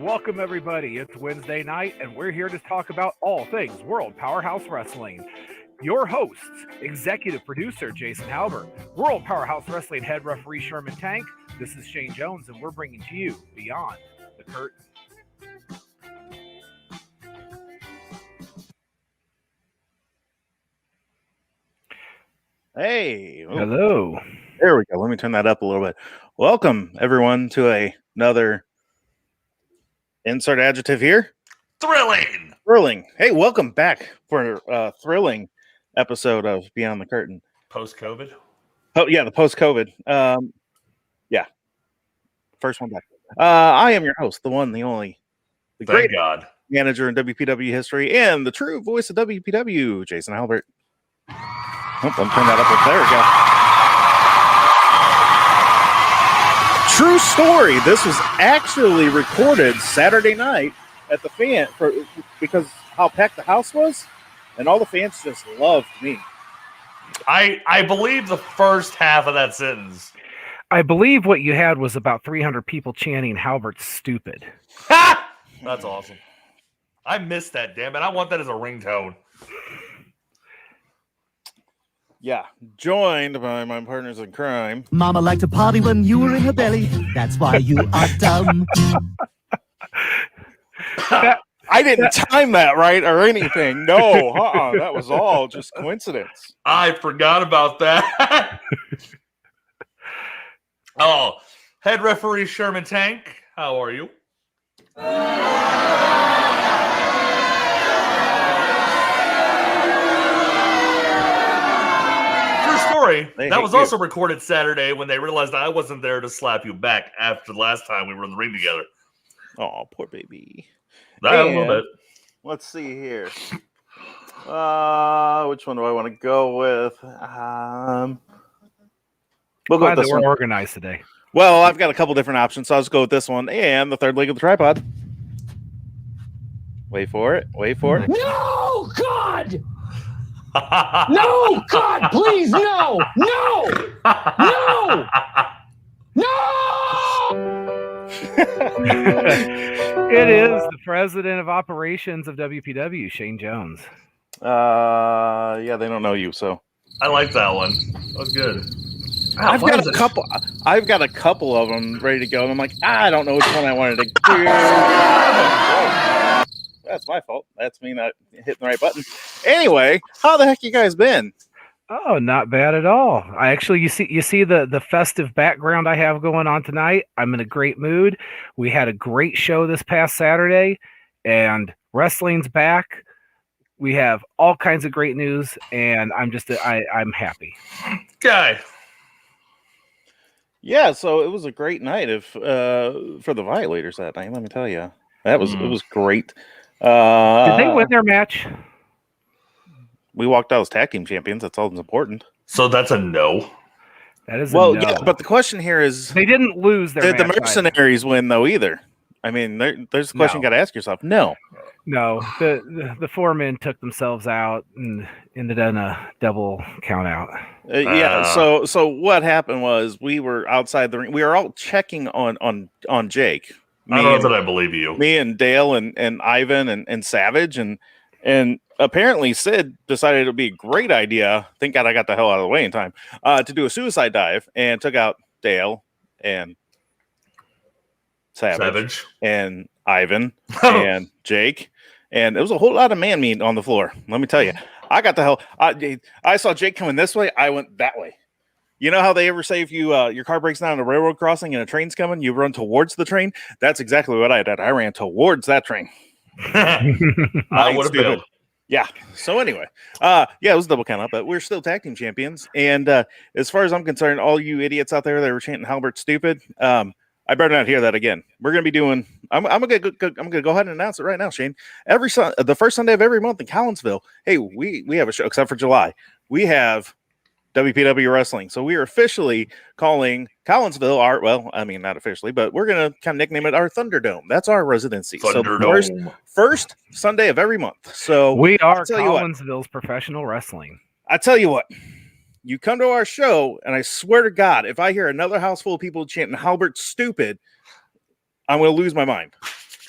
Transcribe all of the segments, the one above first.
Welcome, everybody. It's Wednesday night, and we're here to talk about all things World Powerhouse Wrestling. Your hosts, executive producer Jason Halbert, World Powerhouse Wrestling head referee Sherman Tank. This is Shane Jones, and we're bringing to you Beyond the Curtain. Hey. Ooh. Hello. There we go. Let me turn that up a little bit. Welcome, everyone, to another insert adjective here. Thrilling. Hey, welcome back for a thrilling episode of Beyond the Curtain. Post-COVID? Oh, yeah, the post-COVID. Yeah. First one back. I am your host, the one, the only, the Thank great God. manager in WPW history and the true voice of WPW, Jason Halbert. Oh, let me turn that up. There we go. True story. This was actually recorded Saturday night at the fan because how packed the house was, and all the fans just loved me. I believe the first half of that sentence. I believe what you had was about 300 people chanting Halbert's stupid. Ha! That's awesome. I missed that, damn it. I want that as a ringtone. Yeah, joined by my partners in crime. Mama liked to party when you were in her belly. That's why you are dumb. I didn't time that right or anything. No, that was all just coincidence. I forgot about that. Oh, head referee Sherman Tank, how are you? That was also recorded Saturday when they realized I wasn't there to slap you back after the last time we were in the ring together. Oh, poor baby. A little bit. Let's see here. Which one do I want to go with? We'll go with this one. We're organized today. Well, I've got a couple different options, so I'll just go with this one and the third leg of the tripod. Wait for it. No, God! No, God, please, no! It is the president of operations of WPW, Shane Jones. Yeah, they don't know you, so I like that one. That was good. I've got a couple of them ready to go, and I'm like, I don't know which one I wanted to do. That's my fault. That's me not hitting the right button. Anyway, how the heck you guys been? Oh, not bad at all. You see the festive background I have going on tonight. I'm in a great mood. We had a great show this past Saturday, and wrestling's back. We have all kinds of great news, and I'm happy. Guy. Yeah, so it was a great night for the Violators that night. Let me tell you, it was great. Did they win their match? We walked out as tag team champions. That's all that's important. So that's a no. That is a no. Yeah, but the question here is, they didn't lose their match. Did the Mercenaries win though either? I mean, there's a question you got to ask yourself. No. The four men took themselves out and ended in a double count out. So what happened was we were outside the ring. We were all checking on Jake. I don't know that I believe you. Me and Dale and Ivan and Savage and apparently Sid decided it would be a great idea. Thank God I got the hell out of the way in time to do a suicide dive and took out Dale and Savage and Ivan and Jake. And there was a whole lot of man meat on the floor. Let me tell you, I got the hell. I saw Jake coming this way. I went that way. You know how they ever say if your car breaks down at a railroad crossing and a train's coming, you run towards the train? That's exactly what I did. I ran towards that train. I would have been. Yeah. So anyway, it was double count up, but we're still tag team champions. And as far as I'm concerned, all you idiots out there that were chanting Halbert stupid, I better not hear that again. We're gonna be doing. I'm gonna go ahead and announce it right now, Shane. The first Sunday of every month in Collinsville. Hey, we have a show except for July. We have WPW Wrestling. So we are officially calling Collinsville not officially, but we're going to kind of nickname it our Thunderdome. That's our residency. Thunderdome. So first Sunday of every month. So we are Collinsville's professional wrestling. I tell you what, you come to our show, and I swear to God, if I hear another house full of people chanting Halbert stupid, I'm going to lose my mind.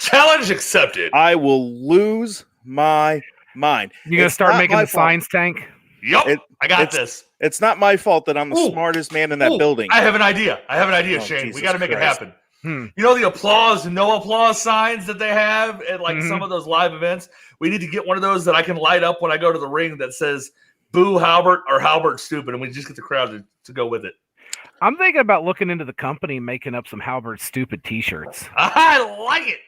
Challenge accepted. I will lose my mind. You gonna It's start not making my the fault. science tank? Yep, I got this. It's not my fault that I'm the smartest man in that building. I have an idea. Oh, Shane. Jesus We got to make it Christ. happen. Hmm. You know the applause and no applause signs that they have at like Mhm. some of those live events? We need to get one of those that I can light up when I go to the ring that says "Boo Halbert" or "Halbert Stupid," and we just get the crowd to go with it. I'm thinking about looking into the company and making up some Halbert stupid T-shirts. I like it.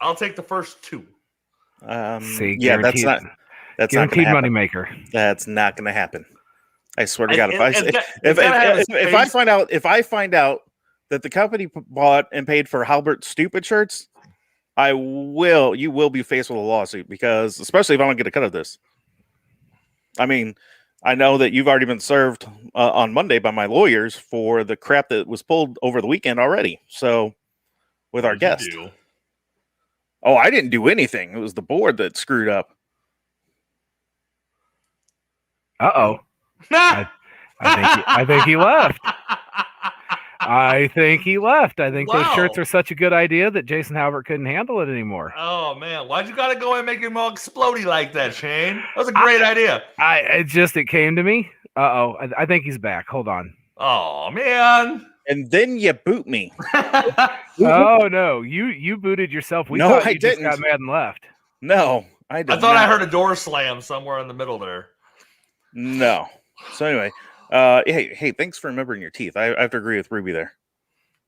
I'll take the first two. See, Yeah, that's guaranteed, not going to guaranteed happen. moneymaker. That's not going to happen. I swear to God, if I find out that the company bought and paid for Halbert stupid shirts, you will be faced with a lawsuit, because especially if I don't get a cut of this. I mean, I know that you've already been served on Monday by my lawyers for the crap that was pulled over the weekend already. So with our guest. Oh, I didn't do anything. It was the board that screwed up. Uh-oh. I think he left. I think he left. I think those shirts are such a good idea that Jason Halbert couldn't handle it anymore. Oh man, why'd you gotta go and make him all explodey like that, Shane? That was a great idea. It came to me. Uh-oh. I think he's back. Hold on. Oh man. And then you boot me. Oh no, you booted yourself. We thought you just got mad and left. No, I did. I heard a door slam somewhere in the middle there. No. So anyway, hey, thanks for remembering your teeth. I have to agree with Ruby there.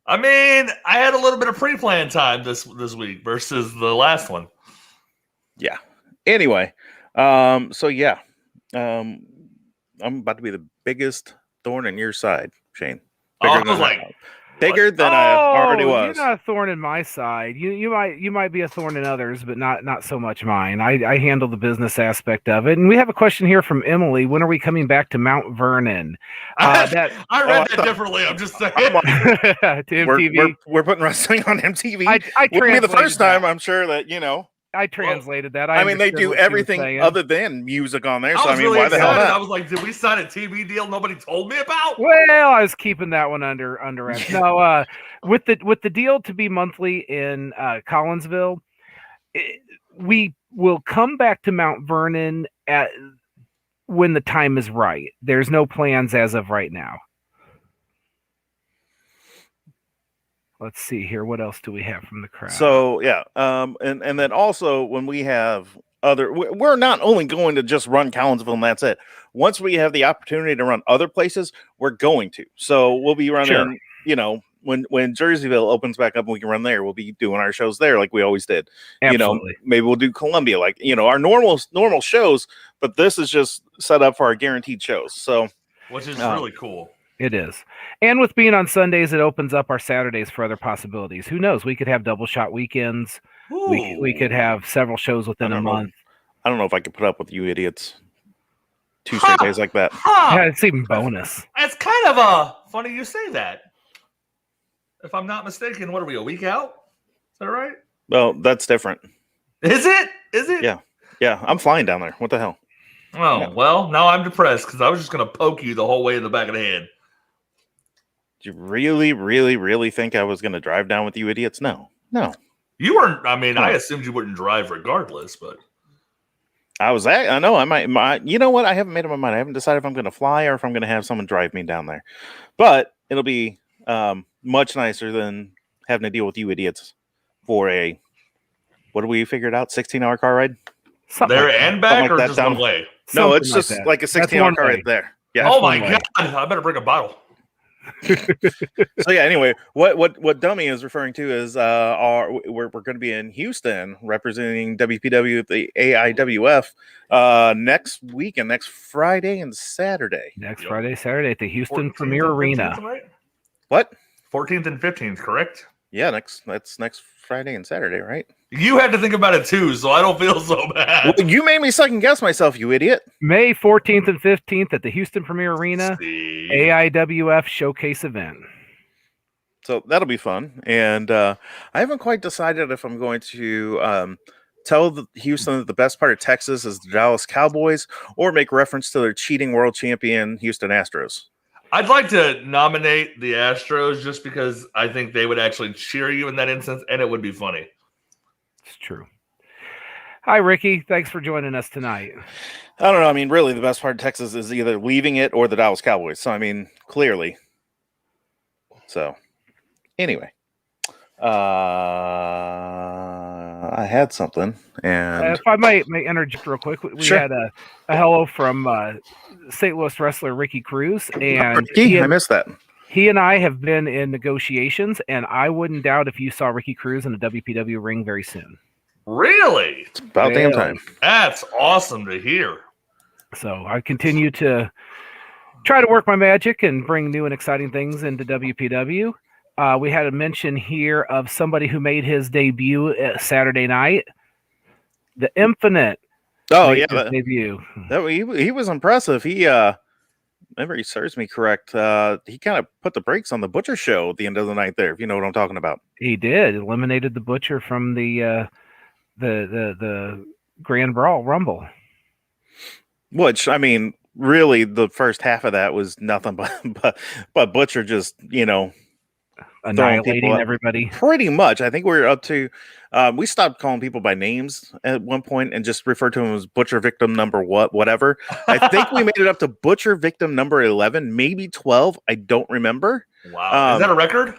I mean, I had a little bit of pre-planned time this week versus the last one. Yeah. Anyway, so yeah, I'm about to be the biggest thorn in your side, Shane. Bigger than I already was. You're not a thorn in my side. You might be a thorn in others, but not so much mine. I handle the business aspect of it. And we have a question here from Emily. When are we coming back to Mount Vernon? I read that differently. I'm just saying. To MTV. We're putting wrestling on MTV. I wouldn't be the first time. I'm sure that I translated that. I mean, they do everything other than music on there. So I mean, really why the hell not? I was like, did we sign a TV deal nobody told me about? Well, I was keeping that one under wraps. No, with the deal to be monthly in Collinsville, we will come back to Mount Vernon when the time is right. There's no plans as of right now. Let's see here. What else do we have from the crowd? So yeah, and then also when we have we're not only going to just run Collinsville and that's it. Once we have the opportunity to run other places, we're going to. So we'll be running. Sure. When Jerseyville opens back up and we can run there, we'll be doing our shows there like we always did. Absolutely. Maybe we'll do Columbia, like our normal shows. But this is just set up for our guaranteed shows. So which is really cool. It is. And with being on Sundays, it opens up our Saturdays for other possibilities. Who knows? We could have double shot weekends. We could have several shows within a month. I don't know if I could put up with you idiots 2 straight days like that. Yeah, it's even bonus. It's kind of funny you say that. If I'm not mistaken, what are we, a week out? Is that right? Well, that's different. Is it? Yeah. I'm flying down there. What the hell? Oh, yeah. Well, now I'm depressed because I was just going to poke you the whole way in the back of the head. Do you really, really, really think I was going to drive down with you idiots? No. You weren't. I mean, I assumed you wouldn't drive regardless, but I know I might. You know what? I haven't made up my mind. I haven't decided if I'm going to fly or if I'm going to have someone drive me down there. But it'll be much nicer than having to deal with you idiots for what do we figured out? 16-hour car ride? Something there like and back or just one way? No, it's just like a 16-hour car right there. Yeah. Oh my God. I better bring a bottle. So yeah, anyway, what Dummy is referring to is we're going to be in Houston representing WPW at the AIWF next weekend, next Friday and Saturday. Friday, Saturday at the Houston Premier Arena. 15th, right? What? 14th and 15th, correct? Yeah, that's next Friday and Saturday, right? You had to think about it too, so I don't feel so bad. Well, you made me second guess myself, you idiot. May 14th and 15th at the Houston Premier Arena, AIWF Showcase event. So that'll be fun. And I haven't quite decided if I'm going to tell Houston that the best part of Texas is the Dallas Cowboys or make reference to their cheating world champion Houston Astros. I'd like to nominate the Astros just because I think they would actually cheer you in that instance, and it would be funny. It's true. Hi, Ricky. Thanks for joining us tonight. I don't know. I mean, really, the best part of Texas is either leaving it or the Dallas Cowboys. So, I mean, clearly. So, anyway. I had something, and if I may interject real quick, we Sure. had a hello from St. Louis wrestler Ricky Cruz, and Ricky, I missed that. he and I have been in negotiations, and I wouldn't doubt if you saw Ricky Cruz in a WPW ring very soon. Really? It's about damn time. That's awesome to hear. So I continue to try to work my magic and bring new and exciting things into WPW. We had a mention here of somebody who made his debut Saturday night. The Infinite. Oh made yeah, his debut. he was impressive. He remember he serves me correct. He kind of put the brakes on the Butcher show at the end of the night there. If you know what I'm talking about. He did eliminated the Butcher from the Grand Brawl Rumble. Which, I mean, really, the first half of that was nothing but Butcher just, Annihilating up. everybody. Pretty much. I think we were up to, we stopped calling people by names at one point and just referred to him as Butcher Victim number whatever. I think we made it up to Butcher Victim number 11, maybe 12. I don't remember. Wow. Is that a record?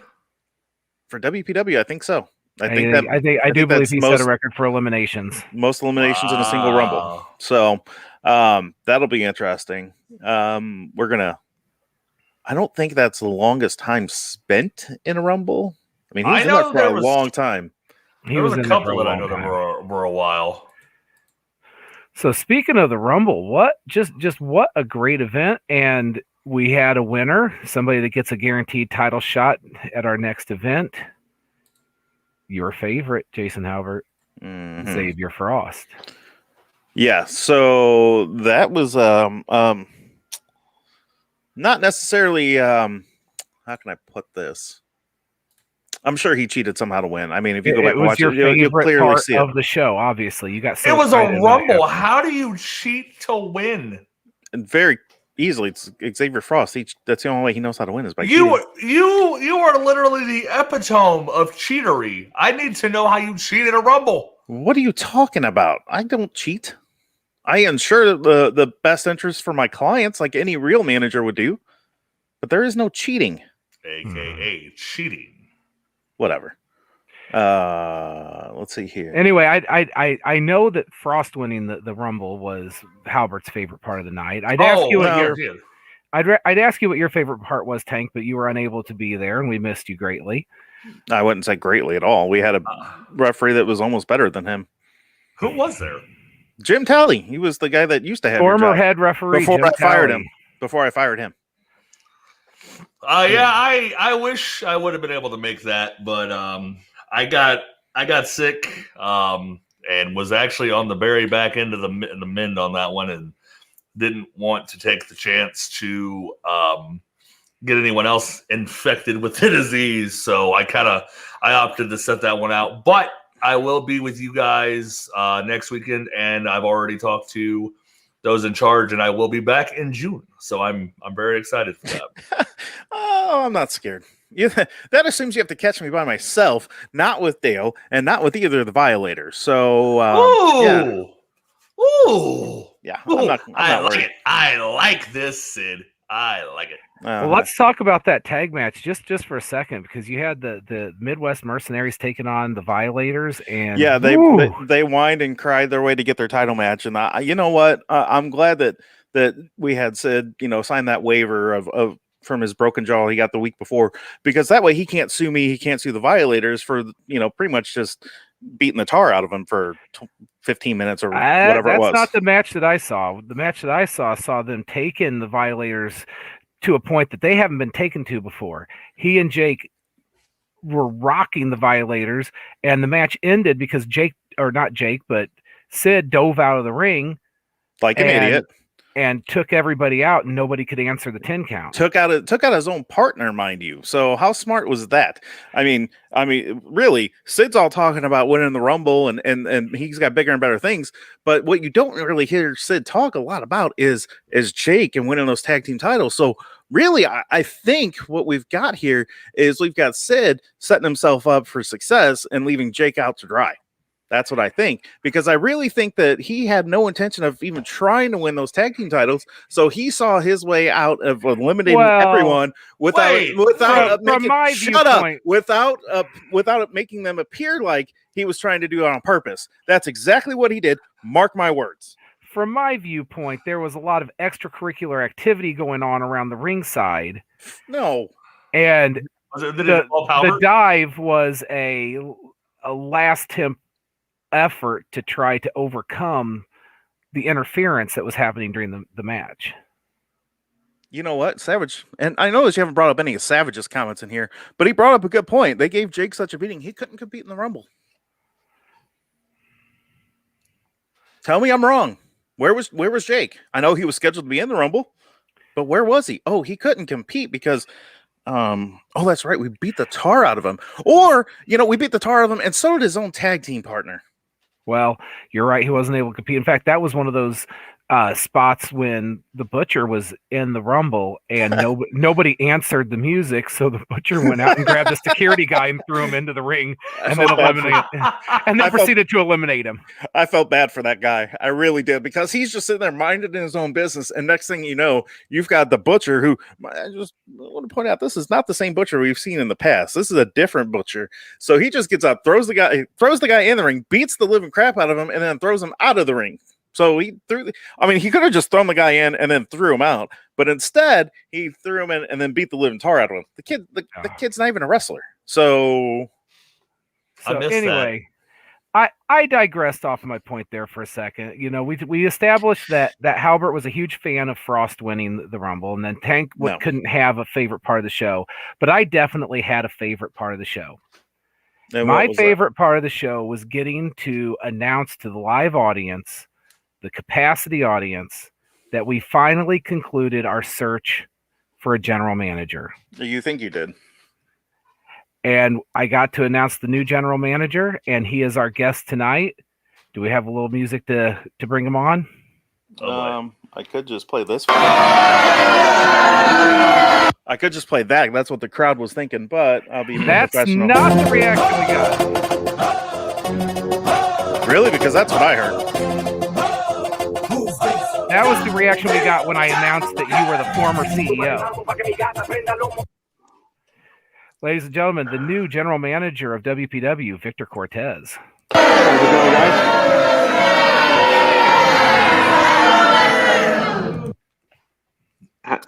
For WPW, I think so. I do believe he set a record for eliminations. Most eliminations in a single Rumble. So that'll be interesting. I don't think that's the longest time spent in a Rumble. I mean, he's in there for a long time. There was a couple that I know that were a while. So speaking of the Rumble, what a great event. And we had a winner, somebody that gets a guaranteed title shot at our next event. Your favorite, Jason Halbert, Xavier Frost. Yeah, so that was not necessarily how can I put this? I'm sure he cheated somehow to win. I mean, if you go back and watch it, you'll clearly see it. Of the show, obviously. You got it was a Rumble. How do you cheat to win? And very easily, it's Xavier Frost. That's the only way he knows how to win is by you cheating. You are literally the epitome of cheatery. I need to know how you cheat in a Rumble. What are you talking about? I don't cheat. I ensure the best interest for my clients, like any real manager would do. But there is no cheating, aka cheating. Whatever. Let's see here. Anyway, I know that Frost winning the Rumble was Halbert's favorite part of the night. I'd ask you what your favorite part was, Tank, but you were unable to be there, and we missed you greatly. I wouldn't say greatly at all. We had a referee that was almost better than him. Who was there? Jim Talley. He was the guy that used to have former head referee before I fired him. I wish I would have been able to make that, but I got sick and was actually on the very back end of the mend on that one, and didn't want to take the chance to get anyone else infected with the disease. So I opted to set that one out. But I will be with you guys next weekend, and I've already talked to those in charge, and I will be back in June. So I'm very excited for that. Oh, I'm not scared. That assumes you have to catch me by myself, not with Dale, and not with either of the Violators. So, yeah, I'm not worried. I like this, Sid. I like it. Well, let's talk about that tag match just for a second, because you had the Midwest Mercenaries taking on the Violators, and yeah, they whined and cried their way to get their title match. And you know what? I'm glad that we had Sid, sign that waiver of from his broken jaw he got the week before, because that way he can't sue me. He can't sue the Violators for pretty much just beating the tar out of him for 15 minutes or whatever it was. That's not the match that I saw. The match that I saw them taking the Violators to a point that they haven't been taken to before. He and Jake were rocking the Violators, and the match ended because Sid dove out of the ring like an idiot. and took everybody out, and nobody could answer the 10 count. Took out his own partner, mind you. So how smart was that? I mean, really, Sid's all talking about winning the Rumble, and he's got bigger and better things. But what you don't really hear Sid talk a lot about is Jake and winning those tag team titles. So really, I think what we've got here is we've got Sid setting himself up for success and leaving Jake out to dry. That's what I think, because I really think that he had no intention of even trying to win those tag team titles. So he saw his way out of eliminating everyone without making them appear like he was trying to do it on purpose. That's exactly what he did. Mark my words. From my viewpoint, there was a lot of extracurricular activity going on around the ringside. No. And the dive was a last effort to try to overcome the interference that was happening during the match. You know what, Savage, and I know that you haven't brought up any of Savage's comments in here, but he brought up a good point. They gave Jake such a beating, he couldn't compete in the Rumble. Tell me I'm wrong. Where was Jake? I know he was scheduled to be in the Rumble, but where was he? Oh, he couldn't compete because that's right, we beat the tar out of him. Or, we beat the tar out of him, and so did his own tag team partner. Well, you're right. He wasn't able to compete. In fact, that was one of those spots when the Butcher was in the Rumble and nobody answered the music. So the Butcher went out and grabbed the security guy and threw him into the ring and then proceeded to eliminate him. I felt bad for that guy. I really did, because he's just sitting there minding his own business. And next thing you know, you've got the Butcher who, I just want to point out, this is not the same Butcher we've seen in the past. This is a different Butcher. So he just gets up, throws the guy in the ring, beats the living crap out of him, and then throws him out of the ring. So he could have just thrown the guy in and then threw him out, but instead he threw him in and then beat the living tar out of him. The kid's not even a wrestler. So anyway, I digressed off of my point there for a second. We established that Halbert was a huge fan of Frost winning the Rumble, and then Tank couldn't have a favorite part of the show, but I definitely had a favorite part of the show. And my favorite part of the show was getting to announce to the live audience, the capacity audience, that we finally concluded our search for a general manager. You think you did? And I got to announce the new general manager, and he is our guest tonight. Do we have a little music to bring him on? I could just play this one. I could just play that. That's what the crowd was thinking, but I'll be That's professional. Not the reaction we got. Really? Because that's what I heard. That was the reaction we got when I announced that you were the former CEO. Ladies and gentlemen, the new general manager of WPW, Victor Cortez. How's it going, guys?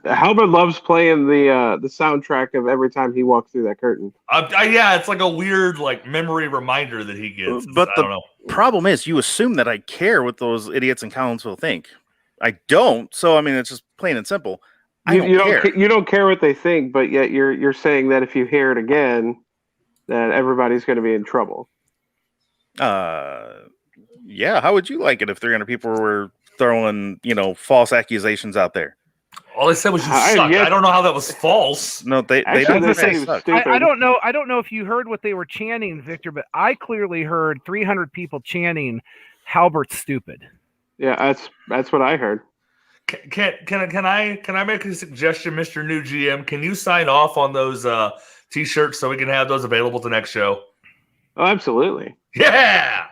Halbert loves playing the soundtrack of every time he walks through that curtain. Yeah, it's like a weird memory reminder that he gets. But the problem is, you assume that I care what those idiots in Collinsville think. I don't. So it's just plain and simple. You don't care what they think, but yet you're saying that if you hear it again, that everybody's going to be in trouble. Yeah. How would you like it if 300 people were throwing false accusations out there? All they said was you suck. I don't know how that was false. No, they didn't say he was stupid. I don't know. I don't know if you heard what they were chanting, Victor, but I clearly heard 300 people chanting "Halbert's stupid." Yeah, that's what I heard. Can I make a suggestion, Mr. New GM? Can you sign off on those T-shirts so we can have those available to next show? Oh, absolutely. Yeah,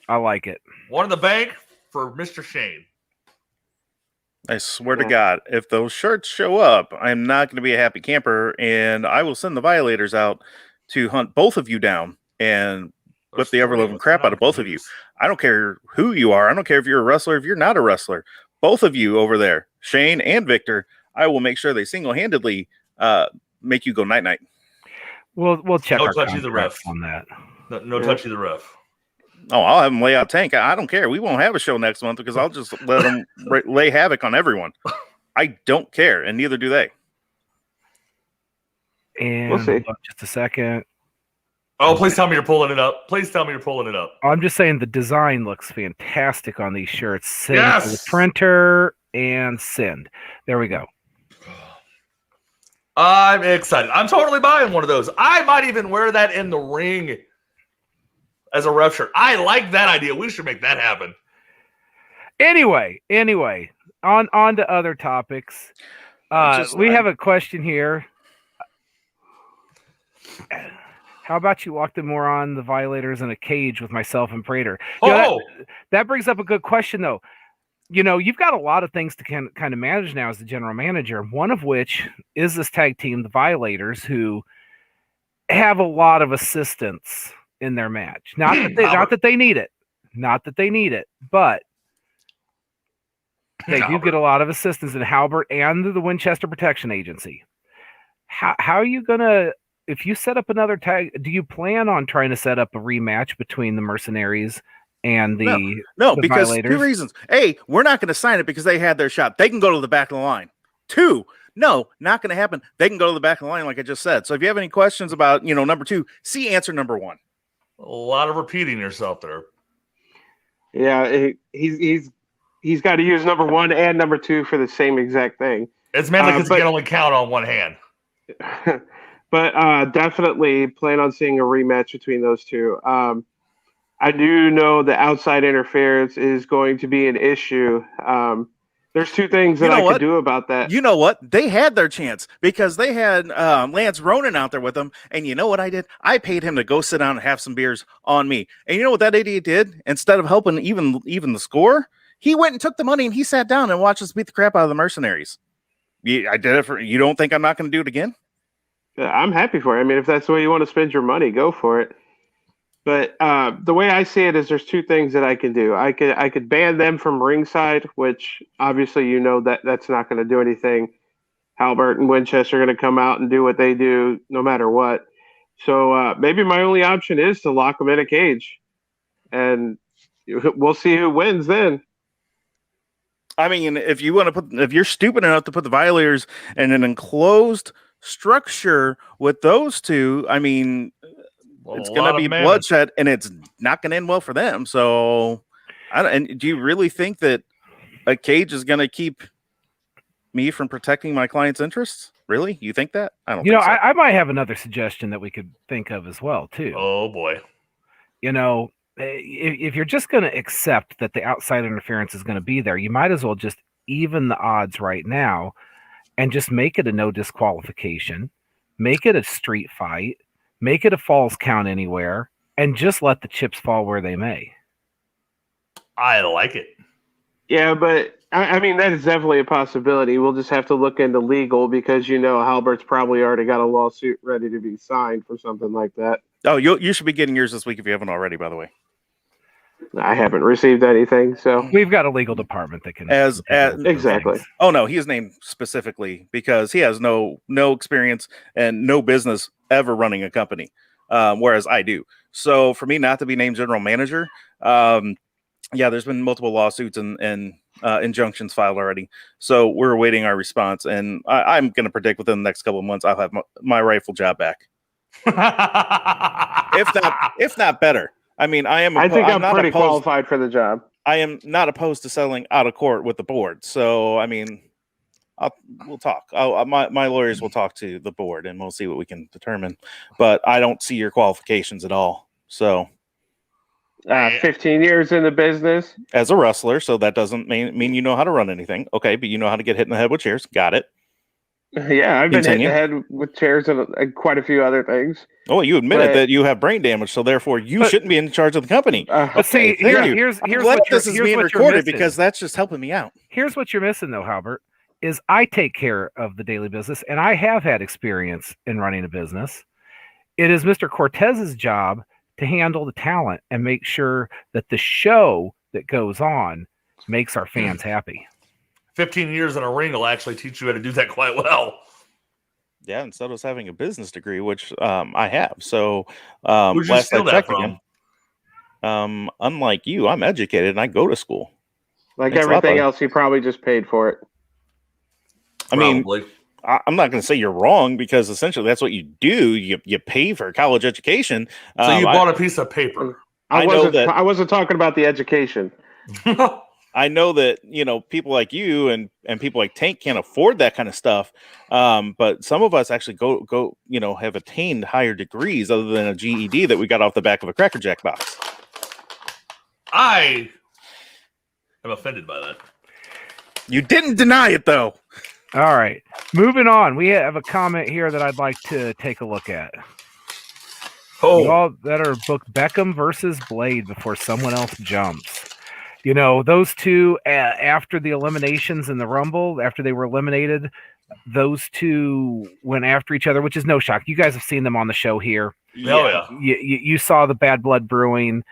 I like it. One in the bank for Mr. Shane. I swear to God, if those shirts show up, I'm not going to be a happy camper, and I will send the violators out to hunt both of you down and whip the ever-loving crap out of both of you. I don't care who you are. I don't care if you're a wrestler, if you're not a wrestler. Both of you over there, Shane and Victor, I will make sure they single-handedly make you go night-night. We'll check no our touchy the ref on that. No touchy the ref. Oh, I'll have them lay out Tank. I don't care. We won't have a show next month because I'll just let them lay havoc on everyone. I don't care, and neither do they. And we'll see. Just a second. Oh, please tell me you're pulling it up. I'm just saying the design looks fantastic on these shirts. Yes! The printer, and send. There we go. I'm excited. I'm totally buying one of those. I might even wear that in the ring as a ref shirt. I like that idea. We should make that happen. Anyway, on to other topics. We have a question here. How about you walk the moron, the violators in a cage with myself and Prater? That brings up a good question, though. You know, you've got a lot of things to kind of manage now as the general manager, one of which is this tag team, the Violators, who have a lot of assistance in their match. Not that they need it, but they do get a lot of assistance in Halbert and the Winchester Protection Agency. How are you gonna, if you set up another tag, do you plan on trying to set up a rematch between the Mercenaries and the because Violators? 2 reasons. A, we're not going to sign it because they had their shot. They can go to the back of the line. 2, no, not going to happen. They can go to the back of the line, like I just said. So if you have any questions about, number 2, see answer number 1. A lot of repeating yourself there. Yeah, he's got to use number 1 and number 2 for the same exact thing. It's mainly because he can only count on one hand. But definitely plan on seeing a rematch between those two. I do know the outside interference is going to be an issue. There's 2 things that I could do about that. You know what? They had their chance because they had Lance Ronan out there with them. And you know what I did? I paid him to go sit down and have some beers on me. And you know what that idiot did? Instead of helping even the score, he went and took the money and he sat down and watched us beat the crap out of the Mercenaries. I did it for you. Don't think I'm not going to do it again? I'm happy for it. I mean, if that's the way you want to spend your money, go for it. But the way I see it is there's 2 things that I can do. I could ban them from ringside, which obviously that's not going to do anything. Halbert and Winchester are going to come out and do what they do no matter what. So maybe my only option is to lock them in a cage. And we'll see who wins then. I mean, if you're stupid enough to put the Violators in an enclosed structure with those 2, I mean, it's going to be bloodshed, and it's not going to end well for them. So, and do you really think that a cage is going to keep me from protecting my client's interests? Really? You think that? I don't. So. I might have another suggestion that we could think of as well, too. Oh boy! If you're just going to accept that the outside interference is going to be there, you might as well just even the odds right now, and just make it a no disqualification, make it a street fight. Make it a falls count anywhere, and just let the chips fall where they may. I like it. Yeah, but I mean, that is definitely a possibility. We'll just have to look into legal because Halbert's probably already got a lawsuit ready to be signed for something like that. Oh, you should be getting yours this week if you haven't already, by the way. I haven't received anything, so we've got a legal department that can exactly. Things. Oh no, he is named specifically because he has no experience and no business ever running a company, whereas I do. So for me not to be named general manager, there's been multiple lawsuits and injunctions filed already. So we're awaiting our response, and I'm going to predict within the next couple of months I'll have my rightful job back, if not better. I mean, I think I'm pretty qualified for the job. I am not opposed to settling out of court with the board. So, I mean, we'll talk. My lawyers will talk to the board, and we'll see what we can determine. But I don't see your qualifications at all. So, 15 years in the business as a wrestler, so that doesn't mean you know how to run anything. Okay, but you know how to get hit in the head with chairs. Got it. Yeah, I've been hit in the head with chairs and quite a few other things. Oh, you admitted that you have brain damage, so therefore you shouldn't be in charge of the company. But see, here's what this is being recorded because that's just helping me out. Here's what you're missing, though, Halbert, is I take care of the daily business, and I have had experience in running a business. It is Mr. Cortez's job to handle the talent and make sure that the show that goes on makes our fans happy. 15 years in a ring will actually teach you how to do that quite well. Yeah, instead of us having a business degree, which I have. So who'd you steal that from? Unlike you, I'm educated and I go to school. Like everything else, you probably just paid for it. I mean, I'm not going to say you're wrong because essentially that's what you do. You pay for college education. So you bought a piece of paper. I wasn't talking about the education. I know that, people like you and people like Tank can't afford that kind of stuff. But some of us actually go, have attained higher degrees other than a GED that we got off the back of a Cracker Jack box. I am offended by that. You didn't deny it, though. All right. Moving on. We have a comment here that I'd like to take a look at. Oh, You all that are booked Beckham versus Blade before someone else jumps. Those two, after the eliminations in the Rumble, after they were eliminated, those two went after each other, which is no shock. You guys have seen them on the show here. yeah. You saw the bad blood brewing.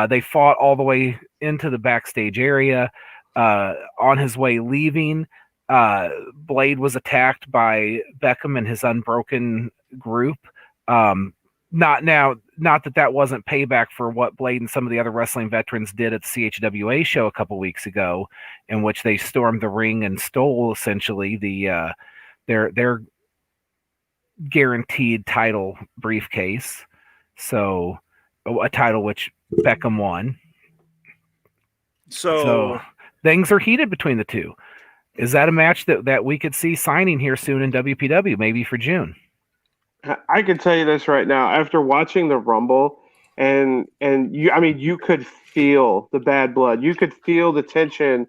They fought all the way into the backstage area. On his way leaving, Blade was attacked by Beckham and his Unbroken group. Not that wasn't payback for what Blade and some of the other wrestling veterans did at the CHWA show a couple weeks ago, in which they stormed the ring and stole essentially their guaranteed title briefcase. So a title which Beckham won. So things are heated between the two. Is that a match that we could see signing here soon in WPW, maybe for June? I can tell you this right now. After watching the Rumble, and you could feel the bad blood. You could feel the tension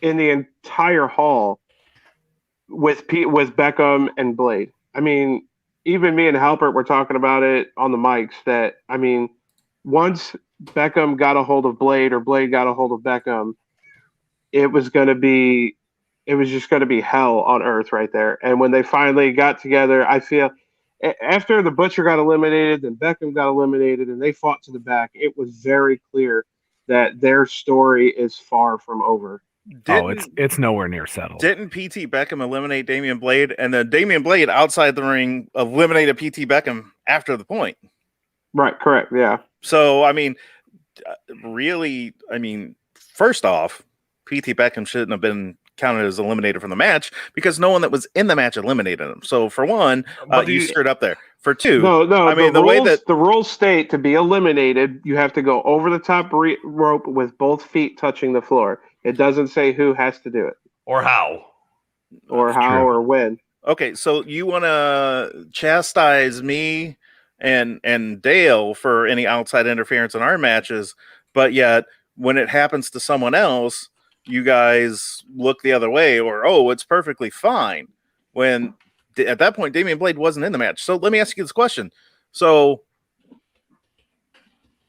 in the entire hall with Beckham and Blade. I mean, even me and Halpert were talking about it on the mics. That once Beckham got a hold of Blade or Blade got a hold of Beckham, it was just going to be hell on earth right there. And when they finally got together, I feel after the Butcher got eliminated, then Beckham got eliminated, and they fought to the back, it was very clear that their story is far from over. It's nowhere near settled. Didn't PT Beckham eliminate Damian Blade, and then Damian Blade outside the ring eliminated PT Beckham after the point? Right, correct, yeah. So, first off, PT Beckham shouldn't have been counted as eliminated from the match because no one that was in the match eliminated him. So, for one, you screwed up there. For two, no. The rules state to be eliminated, you have to go over the top rope with both feet touching the floor. It doesn't say who has to do it Or how or when. Okay, so you want to chastise me and Dale for any outside interference in our matches, but yet when it happens to someone else, you guys look the other way, or it's perfectly fine. When at that point, Damian Blade wasn't in the match. So let me ask you this question: so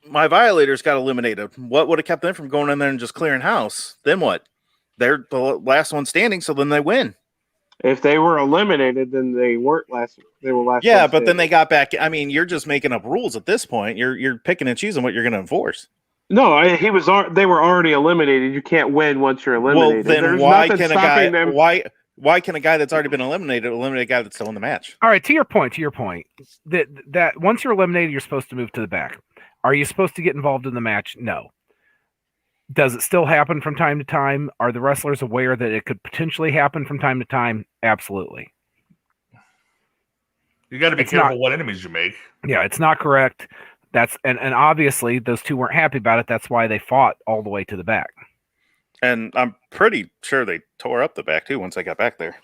my Violators got eliminated. What would have kept them from going in there and just clearing house? Then what? They're the last one standing, so then they win. If they were eliminated, then they weren't last. They were last. Yeah, but then they got back. You're just making up rules at this point. You're picking and choosing what you're going to enforce. No, they were already eliminated. You can't win once you're eliminated. Well, then why can a guy that's already been eliminate a guy that's still in the match? All right, to your point, that once you're eliminated, you're supposed to move to the back. Are you supposed to get involved in the match? No. Does it still happen from time to time? Are the wrestlers aware that it could potentially happen from time to time? Absolutely. You got to be careful what enemies you make. Yeah, it's not correct. And obviously those two weren't happy about it. That's why they fought all the way to the back. And I'm pretty sure they tore up the back too once I got back there.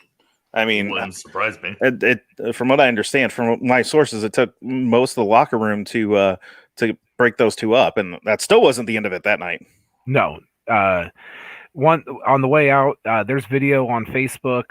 Wouldn't surprise me. It from what I understand from my sources, it took most of the locker room to break those two up, and that still wasn't the end of it that night. No. One on the way out, there's video on Facebook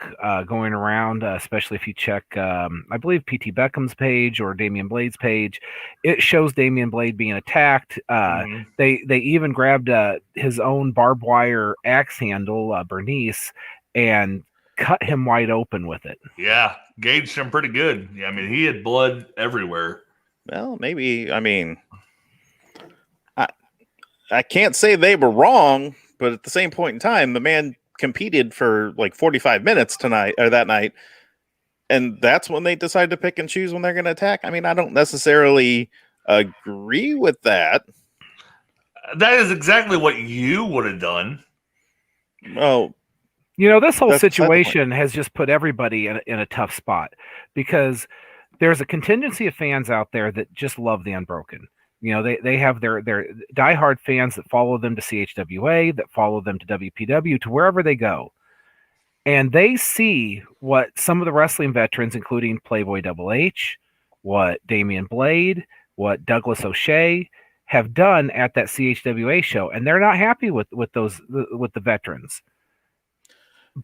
going around, especially if you check, I believe PT Beckham's page or Damian Blade's page. It shows Damian Blade being attacked. They even grabbed his own barbed wire axe handle, Bernice, and cut him wide open with it. Yeah, gauged him pretty good. Yeah, he had blood everywhere. Well, maybe. I can't say they were wrong, but at the same point in time, the man competed for like 45 minutes that night, and that's when they decide to pick and choose when they're going to attack. I don't necessarily agree with that. That is exactly what you would have done. Oh, this whole situation has just put everybody in a tough spot because there's a contingency of fans out there that just love the Unbroken. You know, they have their diehard fans that follow them to CHWA, that follow them to WPW, to wherever they go. And they see what some of the wrestling veterans, including Playboy Double H, what Damian Blade, what Douglas O'Shea have done at that CHWA show, and they're not happy with the veterans.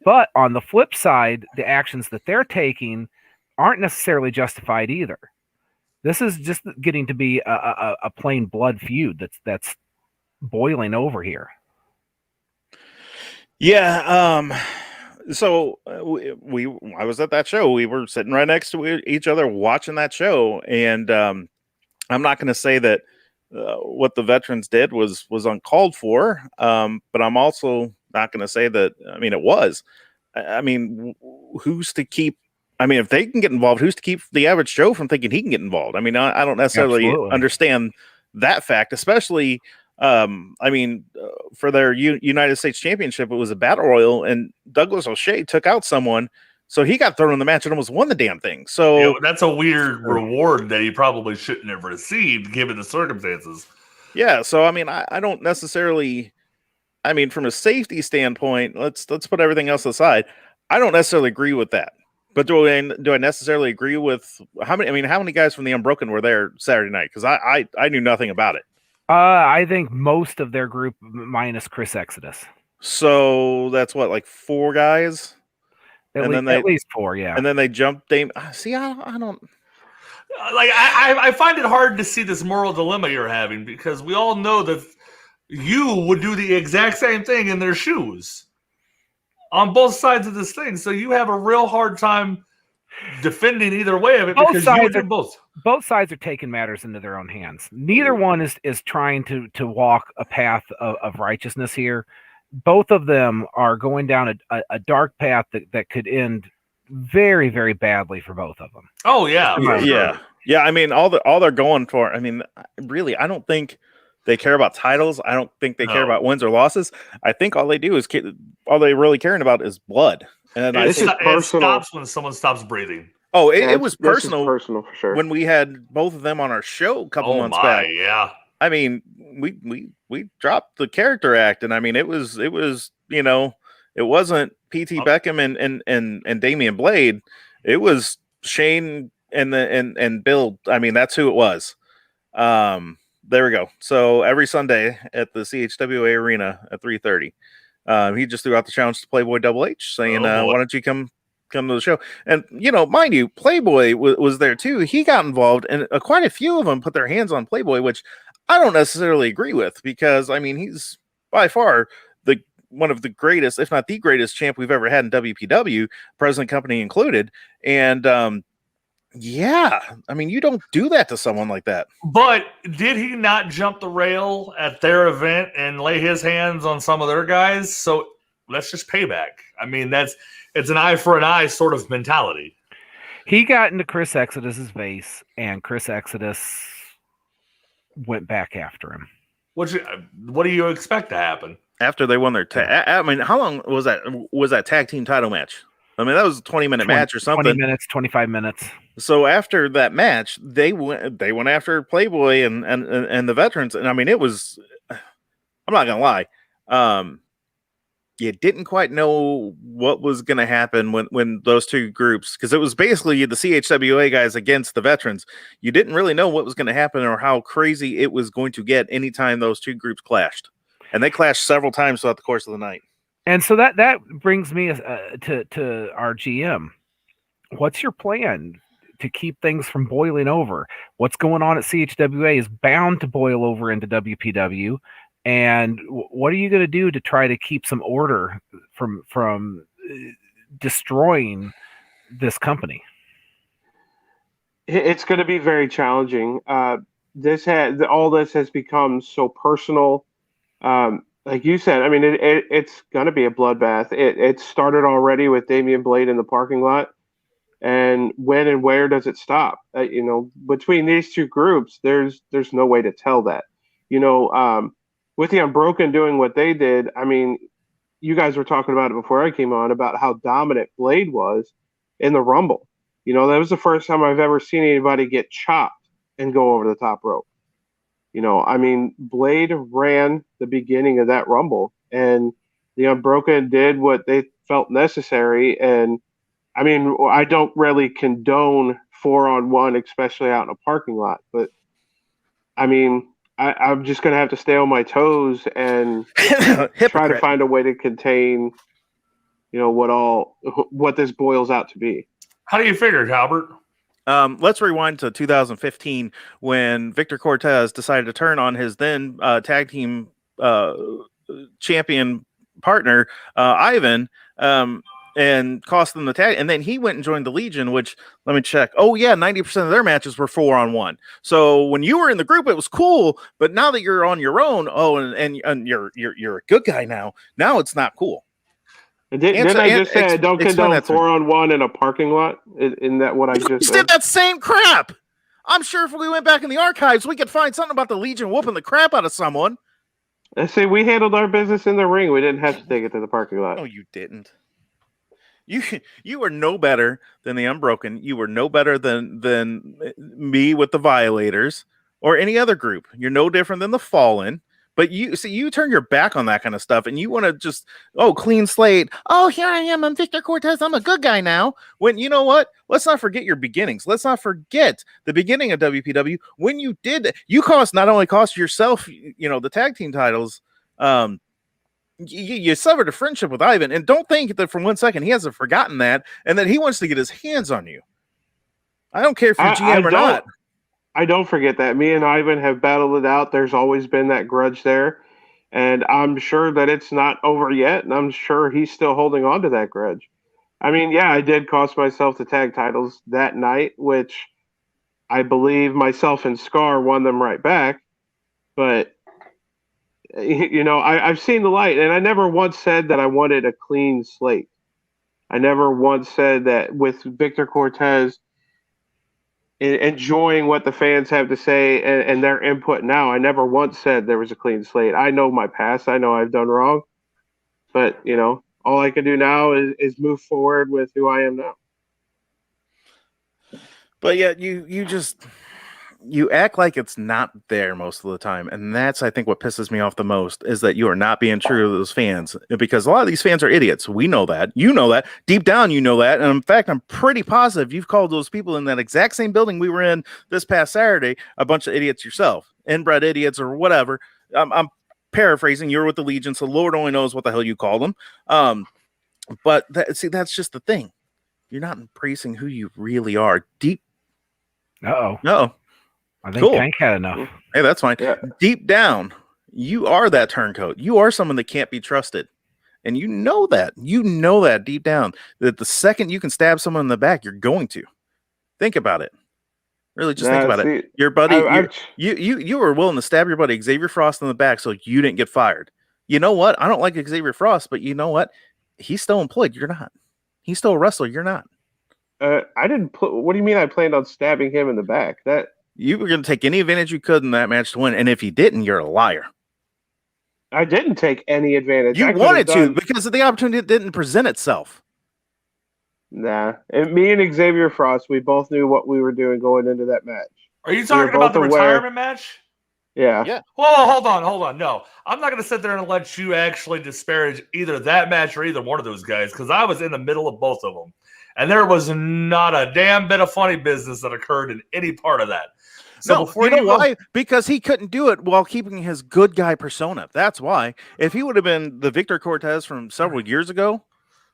But on the flip side, the actions that they're taking aren't necessarily justified either. This is just getting to be a plain blood feud that's boiling over here. Yeah. So I was at that show. We were sitting right next to each other watching that show, and I'm not going to say that what the veterans did was uncalled for, but I'm also not going to say that. I mean, it was. I mean, who's to keep? I mean, if they can get involved, who's to keep the average Joe from thinking he can get involved? I mean, I don't necessarily understand that fact, especially. I mean, for their United States Championship, it was a battle royal, and Douglas O'Shea took out someone, so he got thrown in the match and almost won the damn thing. So that's a weird reward that he probably shouldn't have received, given the circumstances. Yeah, so I mean, I don't necessarily. I mean, from a safety standpoint, let's put everything else aside. I don't necessarily agree with that. But do I necessarily agree with how many? I mean, how many guys from the Unbroken were there Saturday night? Because I knew nothing about it. I think most of their group, minus Chris Exodus. So that's what, like 4 guys? At least 4, yeah. And then they jumped Dame. See, I don't. Like, I find it hard to see this moral dilemma you're having, because we all know that you would do the exact same thing in their shoes on both sides of this thing. So you have a real hard time defending either way of it, because you would do both. Both sides are taking matters into their own hands. Neither one is trying to walk a path of righteousness here. Both of them are going down a dark path that could end very, very badly for both of them. Oh yeah. Yeah. I mean, all they're going for. I mean, really, I don't think they care about titles. I don't think they care about wins or losses. I think all they do is all they really caring about is blood. And it stops when someone stops breathing. Oh, it was personal. Personal for sure. When we had both of them on our show a couple months back. Yeah. I mean, we dropped the character act, and I mean, it was it wasn't PT Beckham and Damian Blade. It was Shane and Bill. I mean, that's who it was. There we go. So every Sunday at the CHWA Arena at 3:30, he just threw out the challenge to Playboy Double H, saying, "Why don't you come to the show?" And mind you, Playboy was there too. He got involved, and quite a few of them put their hands on Playboy, which I don't necessarily agree with, because I mean, he's by far one of the greatest, if not the greatest, champ we've ever had in WPW, present company included. And yeah, I mean, you don't do that to someone like that. But did he not jump the rail at their event and lay his hands on some of their guys? So that's just payback. I mean, it's an eye for an eye sort of mentality. He got into Chris Exodus's vase, and Chris Exodus went back after him. What do you expect to happen? After they won their I mean, how long was that tag team title match? I mean, that was a 20-minute match or something. 20 minutes, 25 minutes. So after that match, they went after Playboy and the veterans. And I mean, it was, I'm not going to lie. You didn't quite know what was going to happen when those two groups, because it was basically the CHWA guys against the veterans. You didn't really know what was going to happen or how crazy it was going to get anytime those two groups clashed. And they clashed several times throughout the course of the night. And so that brings me to our GM. What's your plan to keep things from boiling over? What's going on at CHWA is bound to boil over into WPW. And what are you going to do to try to keep some order from destroying this company? It's going to be very challenging. All this has become so personal. Like you said, I mean, it's going to be a bloodbath. It started already with Damian Blade in the parking lot. And when and where does it stop? Between these two groups, there's no way to tell that. With the Unbroken doing what they did, I mean, you guys were talking about it before I came on about how dominant Blade was in the Rumble. That was the first time I've ever seen anybody get chopped and go over the top rope. I mean, Blade ran the beginning of that Rumble, and the Unbroken did what they felt necessary. And I mean, I don't really condone 4-on-1, especially out in a parking lot, but I mean, I'm just going to have to stay on my toes and try to Hypocrite. find a way to contain, what this boils out to be. How do you figure, Albert? Let's rewind to 2015 when Victor Cortez decided to turn on his then tag team champion partner, Ivan, and cost them the tag. And then he went and joined the Legion, which, let me check. Oh, yeah, 90% of their matches were 4-on-1. So when you were in the group, it was cool. But now that you're on your own, and you're a good guy now it's not cool. Didn't I just say I don't condone 4-on-1 in a parking lot? Isn't that what I just said? Did that same crap. I'm sure if we went back in the archives, we could find something about the Legion whooping the crap out of someone. I say we handled our business in the ring. We didn't have to take it to the parking lot. No, you didn't. You were no better than the Unbroken. You were no better than me with the Violators or any other group. You're no different than the Fallen. But you turn your back on that kind of stuff, and you want to just clean slate. Oh, here I am. I'm Victor Cortez. I'm a good guy now. When you know what? Let's not forget your beginnings. Let's not forget the beginning of WPW when you did. You not only cost yourself, the tag team titles. You severed a friendship with Ivan, and don't think that for 1 second he hasn't forgotten that, and that he wants to get his hands on you. I don't care if you're GM or not. I don't forget that. Me and Ivan have battled it out. There's always been that grudge there, and I'm sure that it's not over yet, and I'm sure he's still holding on to that grudge. I mean, yeah, I did cost myself the tag titles that night, which I believe myself and Scar won them right back, but I've seen the light, and I never once said that I wanted a clean slate. I never once said that with Victor Cortez enjoying what the fans have to say and their input now. I never once said there was a clean slate. I know my past. I know I've done wrong. But, all I can do now is move forward with who I am now. But yet you act like it's not there most of the time. And that's, I think, what pisses me off the most is that you are not being true to those fans, because a lot of these fans are idiots. We know that. You know that. Deep down, you know that. And in fact, I'm pretty positive you've called those people in that exact same building we were in this past Saturday a bunch of idiots yourself, inbred idiots or whatever. I'm paraphrasing. You're with the Legion, so Lord only knows what the hell you call them. But that's just the thing. You're not embracing who you really are. Deep. No. I think Tank had enough. Hey, that's fine. Yeah. Deep down, you are that turncoat. You are someone that can't be trusted. And you know that. You know that deep down. That the second you can stab someone in the back, you're going to. Think about it. Really, just think about it. Your buddy, you were willing to stab your buddy Xavier Frost in the back so you didn't get fired. You know what? I don't like Xavier Frost, but you know what? He's still employed. You're not. He's still a wrestler. You're not. I didn't. What do you mean? I planned on stabbing him in the back? That. You were going to take any advantage you could in that match to win, and if you didn't, you're a liar. I didn't take any advantage. You wanted to because the opportunity didn't present itself. Nah. And me and Xavier Frost, we both knew what we were doing going into that match. Are you talking about the retirement match? Yeah. Yeah. Well, hold on. No, I'm not going to sit there and let you actually disparage either that match or either one of those guys, because I was in the middle of both of them. And there was not a damn bit of funny business that occurred in any part of that. So you know why? Because he couldn't do it while keeping his good guy persona. That's why. If he would have been the Victor Cortez from several years ago,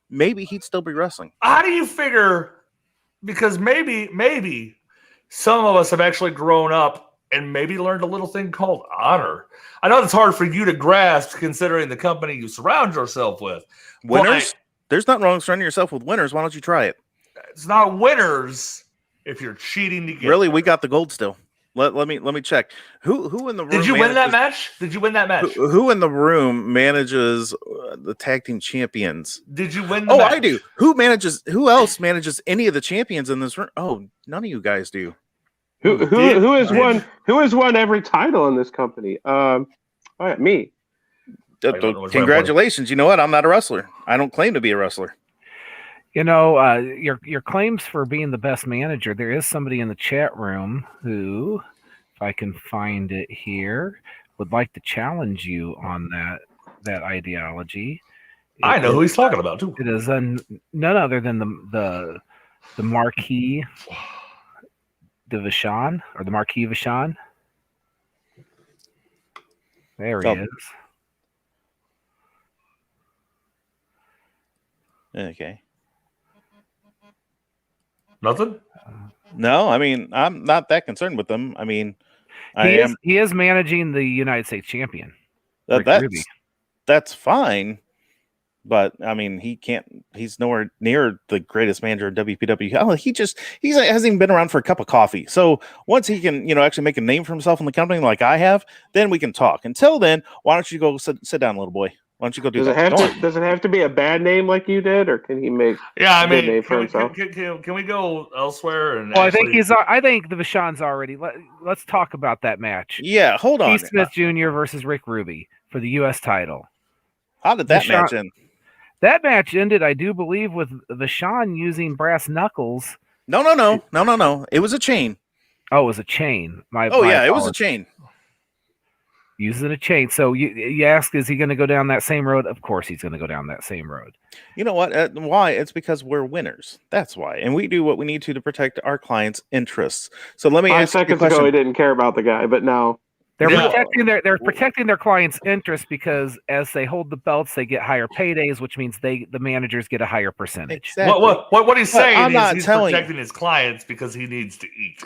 maybe he'd still be wrestling. How do you figure? Because maybe some of us have actually grown up and maybe learned a little thing called honor. I know it's hard for you to grasp considering the company you surround yourself with. Winners? There's nothing wrong with surrounding yourself with winners. Why don't you try it? It's not winners if you're cheating to get really there. We got the gold still. Let me check. Who in the room? Did you win that match? Who in the room manages the tag team champions? Did you win the match? I do. Who else manages any of the champions in this room? Oh, none of you guys do. Who has won every title in this company? All right, me. Congratulations. You know what? I'm not a wrestler. I don't claim to be a wrestler. Your claims for being the best manager, there is somebody in the chat room who, if I can find it here, would like to challenge you on that ideology. I know who he's talking about too. It is none other than the Marquis de Vachon, or the Marquis Vachon. There he is. Okay. Nothing. No, I mean, I'm not that concerned with them. I mean, He is managing the United States champion. That's fine, but I mean, he's nowhere near the greatest manager of WPW. Oh, he hasn't even been around for a cup of coffee. So once he can, actually make a name for himself in the company like I have, then we can talk. Until then, why don't you go sit down, little boy? Why don't you go do that? Does it have to be a bad name like you did, or can he make a good name for himself? Can we go elsewhere? And I think the Vachon's already. Let's talk about that match. Yeah, hold on. Keith Smith Jr. versus Rick Ruby for the U.S. title. How did that match end? That match ended, I do believe, with Vachon using brass knuckles. No. It was a chain. Oh, it was a chain. It was a chain. Using a chain. So you ask, is he going to go down that same road? Of course he's going to go down that same road. You know what? Why? It's because we're winners. That's why. And we do what we need to protect our clients' interests. So let me ask you a question. 5 seconds ago, he didn't care about the guy, but now they're protecting their clients' interests, because as they hold the belts, they get higher paydays, which means the managers get a higher percentage. Exactly. What he's saying is he's protecting you. his clients because he needs to eat.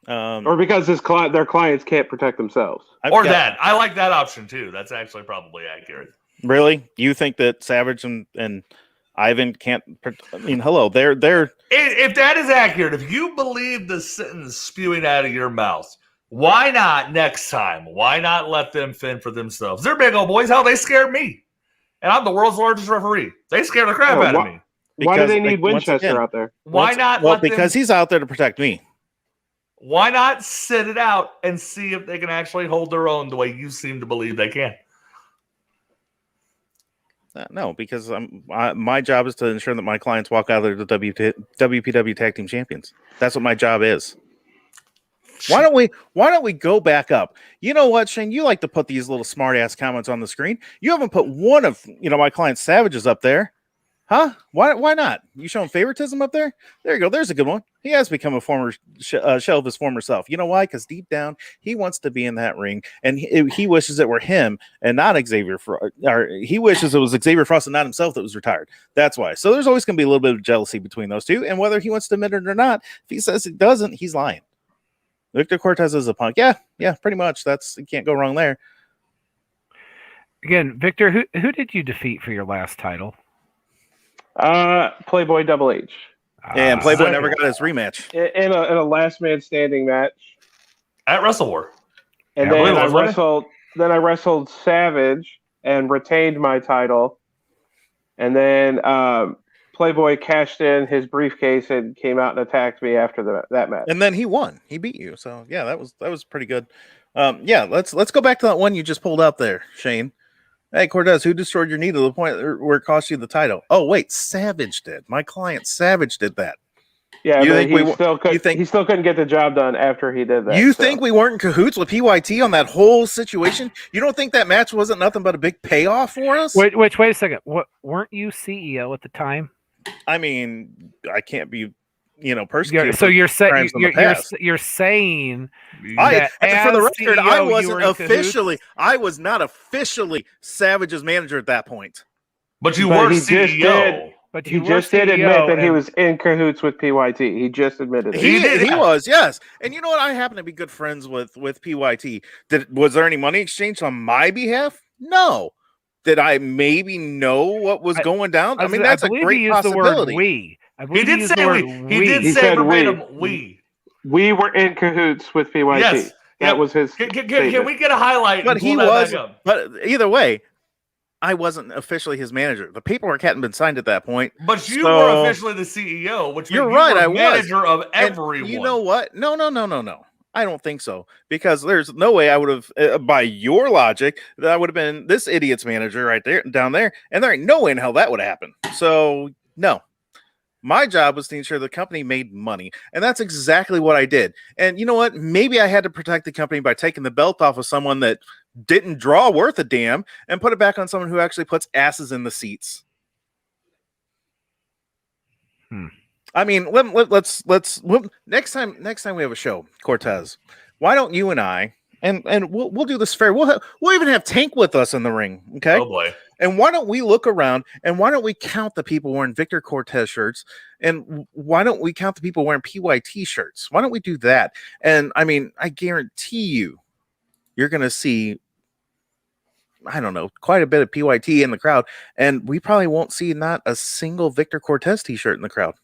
Or because their clients can't protect themselves. I like that option too. That's actually probably accurate. Really? You think that Savage and Ivan can't? I mean, hello, they're. If that is accurate, if you believe the sentence spewing out of your mouth, why not next time? Why not let them fend for themselves? They're big old boys. Hell, they scared me, and I'm the world's largest referee. They scared the crap out of me. Why do they need Winchester out there? Why not? Well, because he's out there to protect me. Why not sit it out and see if they can actually hold their own the way you seem to believe they can? No, because my job is to ensure that my clients walk out of there the WPW Tag Team Champions. That's what my job is. Why don't we go back up? You know what, Shane? You like to put these little smart ass comments on the screen. You haven't put one of my client's Savages up there. Huh? Why not? You showing favoritism up there? There you go. There's a good one. He has become a former shell of his former self. You know why? Because deep down, he wants to be in that ring, and he wishes it were him and not Xavier. Or he wishes it was Xavier Frost and not himself that was retired. That's why. So there's always going to be a little bit of jealousy between those two, and whether he wants to admit it or not, if he says he doesn't, he's lying. Victor Cortez is a punk. Yeah, pretty much. You can't go wrong there. Again, Victor, who did you defeat for your last title? Playboy Double H. And Playboy never got his rematch. In a last man standing match. At Wrestle War. And then I wrestled Savage and retained my title. And then Playboy cashed in his briefcase and came out and attacked me after that match. And then he won. He beat you. So yeah, that was pretty good. Let's go back to that one you just pulled up there, Shane. Hey, Cortez, who destroyed your knee to the point where it cost you the title? Oh, wait, Savage did. My client Savage did that. Yeah, he still couldn't get the job done after he did that. You think we weren't in cahoots with PYT on that whole situation? You don't think that match wasn't nothing but a big payoff for us? Wait a second. Weren't you CEO at the time? I mean, I can't be, persecuted. So you're saying that for the record, CEO, I was not officially Savage's manager at that point. But you were CEO. He just did admit that he was in cahoots with PYT. He just admitted it. He was, yes. And you know what? I happen to be good friends with PYT. Was there any money exchanged on my behalf? No. Did I maybe know what was going down? I mean, that's a great possibility. He did say we. We were in cahoots with PYT. Yes. That was his. Can we get a highlight? But he was. But either way, I wasn't officially his manager. The paperwork hadn't been signed at that point. But you were officially the CEO, which you're right. I was manager of everyone. And you know what? No. I don't think so, because there's no way I would have, by your logic, that I would have been this idiot's manager right there, down there, and there ain't no way in hell that would happen. So no. My job was to ensure the company made money, and that's exactly what I did. And you know what? Maybe I had to protect the company by taking the belt off of someone that didn't draw worth a damn and put it back on someone who actually puts asses in the seats. I mean, let's next time we have a show, Cortez, why don't you and I and we'll do this fair. We'll even have Tank with us in the ring, okay? Oh boy. And why don't we look around and why don't we count the people wearing Victor Cortez shirts? And why don't we count the people wearing PYT shirts? Why don't we do that? And I mean, I guarantee you're going to see, I don't know, quite a bit of PYT in the crowd. And we probably won't see not a single Victor Cortez t-shirt in the crowd.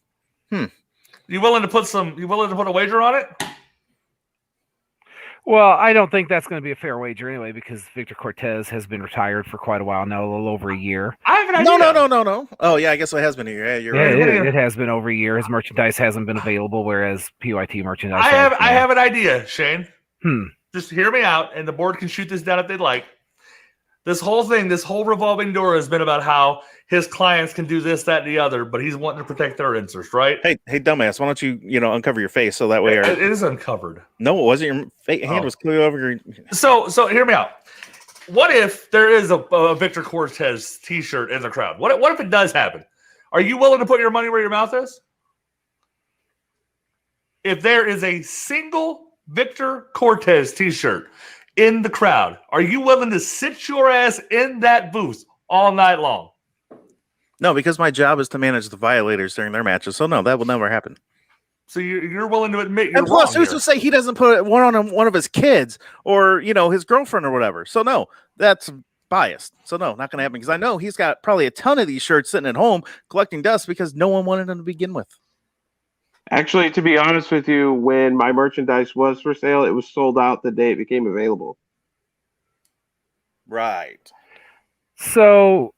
You willing to put a wager on it? Well, I don't think that's going to be a fair wager anyway, because Victor Cortez has been retired for quite a while now, a little over a year. I have an idea. No. Oh, yeah, I guess it has been a year. Yeah, you're Yeah, right. it has been over a year. His merchandise hasn't been available, whereas PYT merchandise. I have an idea, Shane. Hmm. Just hear me out, and the board can shoot this down if they'd like. This whole revolving door has been about how his clients can do this, that, and the other, but he's wanting to protect their interest, right? Hey, dumbass, why don't you uncover your face so that way It is uncovered. No, it wasn't. Your hand was clearly over your. So hear me out. What if there is a Victor Cortez T-shirt in the crowd? What if it does happen? Are you willing to put your money where your mouth is? If there is a single Victor Cortez T-shirt in the crowd, are you willing to sit your ass in that booth all night long? No, because my job is to manage the violators during their matches. So no, that will never happen. So you're willing to admit you're And plus, wrong who's to say he doesn't put one on one of his kids or his girlfriend or whatever? So no, that's biased. So no, not going to happen, because I know he's got probably a ton of these shirts sitting at home collecting dust because no one wanted them to begin with. Actually, to be honest with you, when my merchandise was for sale, it was sold out the day it became available. Right. So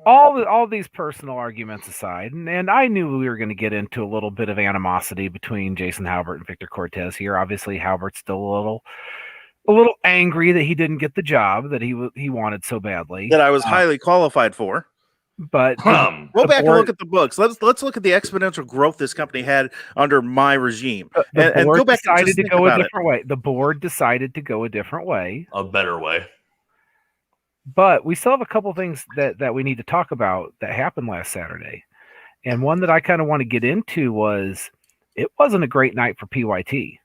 all these personal arguments aside, and I knew we were going to get into a little bit of animosity between Jason Halbert and Victor Cortez here. Obviously, Halbert's still a little angry that he didn't get the job that he wanted so badly. That I was highly qualified for. But go back and look at the books. Let's look at the exponential growth this company had under my regime, and go back and just think about it. Way. The board decided to go a different way, a better way. But we still have a couple things that we need to talk about that happened last Saturday, and one that I kind of want to get into was it wasn't a great night for PYT.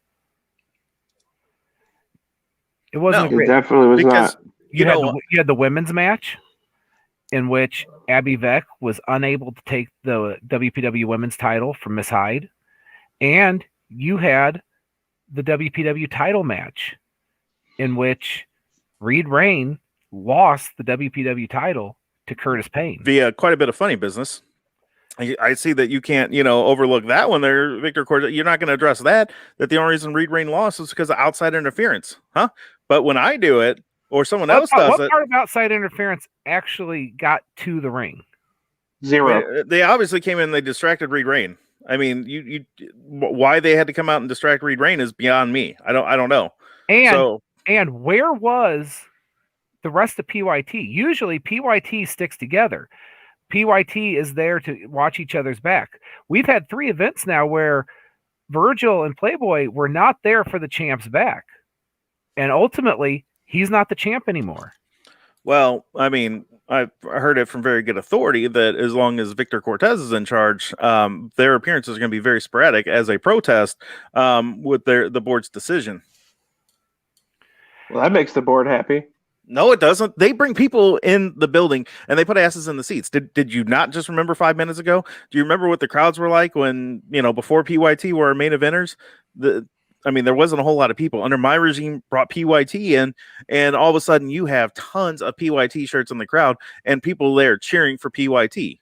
It wasn't. It definitely was not. You had the women's match, in which Abby Veck was unable to take the WPW women's title from Miss Hyde, and you had the WPW title match, in which Reed Rain lost the WPW title to Curtis Payne via quite a bit of funny business. I see that you can't, overlook that one there, Victor Cortez. You're not going to address that the only reason Reed Rain lost is because of outside interference, huh? But when I do it, or someone else does it. What part of outside interference actually got to the ring? Zero. They obviously came in, they distracted Reed Rain. I mean, why they had to come out and distract Reed Rain is beyond me. I don't know. And where was the rest of PYT? Usually PYT sticks together. PYT is there to watch each other's back. We've had 3 events now where Virgil and Playboy were not there for the champ's back. And ultimately, he's not the champ anymore. Well, I mean, I've heard it from very good authority that as long as Victor Cortez is in charge, their appearances are going to be very sporadic as a protest with the board's decision. Well, that makes the board happy. No, it doesn't. They bring people in the building and they put asses in the seats. Did you not just remember 5 minutes ago? Do you remember what the crowds were like when, before PYT were our main eventers? There wasn't a whole lot of people. Under my regime, brought PYT in, and all of a sudden you have tons of PYT shirts in the crowd and people there cheering for PYT.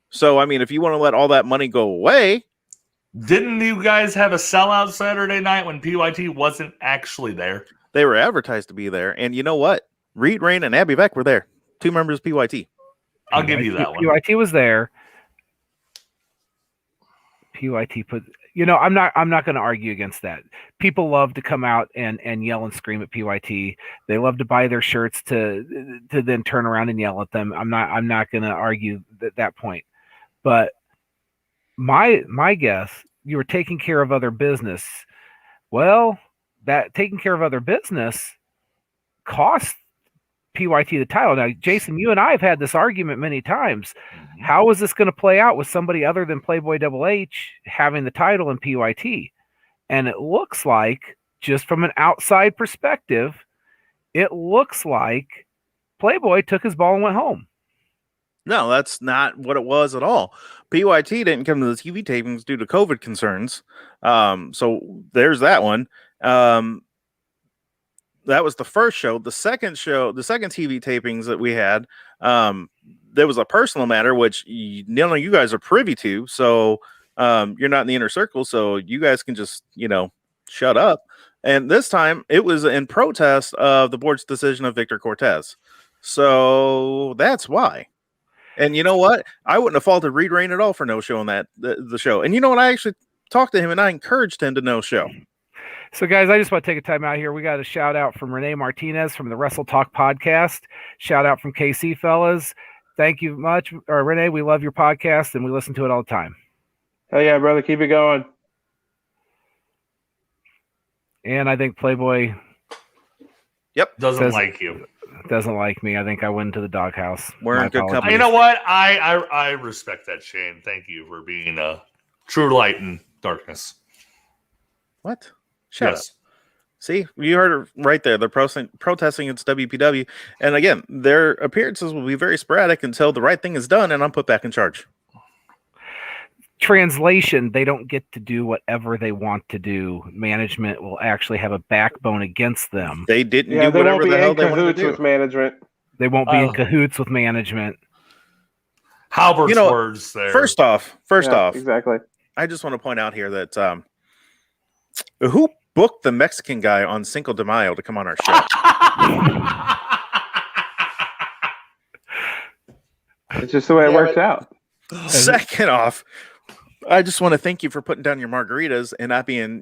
So, if you want to let all that money go away. Didn't you guys have a sellout Saturday night when PYT wasn't actually there? They were advertised to be there. And you know what? Reed Rain and Abby Veck were there. 2 members of PYT. I'll give you that one. PYT was there. PYT put... I'm not going to argue against that. People love to come out and yell and scream at PYT. They love to buy their shirts to then turn around and yell at them. I'm not going to argue that point. But my guess, you were taking care of other business. Well, that taking care of other business cost PYT the title. Now, Jason, you and I have had this argument many times. How is this going to play out with somebody other than Playboy Double H having the title in PYT? And it looks like, just from an outside perspective, it looks like Playboy took his ball and went home. No, that's not what it was at all. PYT didn't come to the TV tapings due to COVID concerns. So there's that one. That was the first show. The second TV tapings that we had, there was a personal matter, which none of you guys are privy to. So you're not in the inner circle. So you guys can just, shut up. And this time it was in protest of the board's decision of Victor Cortez. So that's why. And you know what? I wouldn't have faulted Reed Rain at all for no showing the show. And you know what? I actually talked to him and I encouraged him to no show. So, guys, I just want to take a time out here. We got a shout out from Renee Martinez from the Wrestle Talk podcast. Shout out from KC fellas. Thank you much. Renee, we love your podcast and we listen to it all the time. Oh yeah, brother, keep it going. And I think Playboy doesn't like you. Doesn't like me. I think I went into the doghouse. We're in good company. You know what? I respect that, Shane. Thank you for being a true light in darkness. What? Shut up. See, you heard it right there. They're protesting against WPW. And again, their appearances will be very sporadic until the right thing is done and I'm put back in charge. Translation, they don't get to do whatever they want to do. Management will actually have a backbone against them. They didn't do whatever the hell they wanted to do. With management. They won't be in cahoots with management. Halbert's words there. First off, exactly. I just want to point out here that who booked the Mexican guy on Cinco de Mayo to come on our show? It's just the way it works out. Second off, I just want to thank you for putting down your margaritas and not being,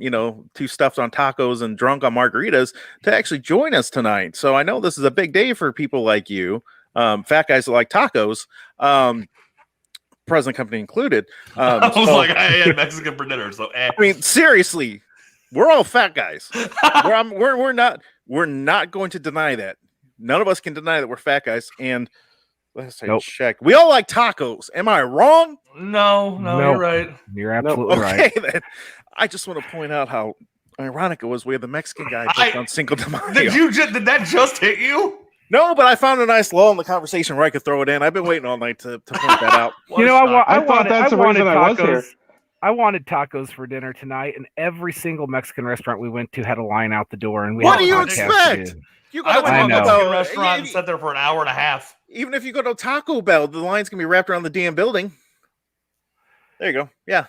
too stuffed on tacos and drunk on margaritas to actually join us tonight. So I know this is a big day for people like you, fat guys that like tacos, present company included. I was like, I had Mexican for dinner, so I mean, seriously, we're all fat guys. We're not going to deny that. None of us can deny that we're fat guys. And let's check. We all like tacos. Am I wrong? No, you're right. You're absolutely right. Then. I just want to point out how ironic it was we had the Mexican guy on Cinco de Mayo. Did that just hit you? No, but I found a nice lull in the conversation where I could throw it in. I've been waiting all night to point that out. I wanted tacos for dinner tonight, and every single Mexican restaurant we went to had a line out the door. And what do you expect? You go to a Mexican restaurant and sat there for an hour and a half. Even if you go to Taco Bell, the lines can be wrapped around the damn building. There you go. Yeah.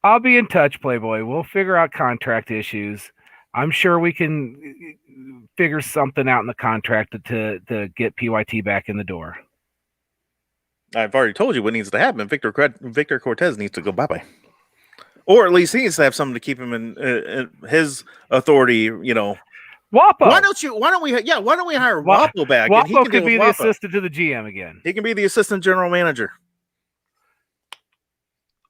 I'll be in touch, Playboy. We'll figure out contract issues. I'm sure we can figure something out in the contract to get PYT back in the door. I've already told you what needs to happen. Victor Cortez needs to go bye-bye. Or at least he needs to have something to keep him in his authority, Wapo. Why don't we hire Wapo back? Wapo could be the assistant to the GM again. He can be the assistant general manager.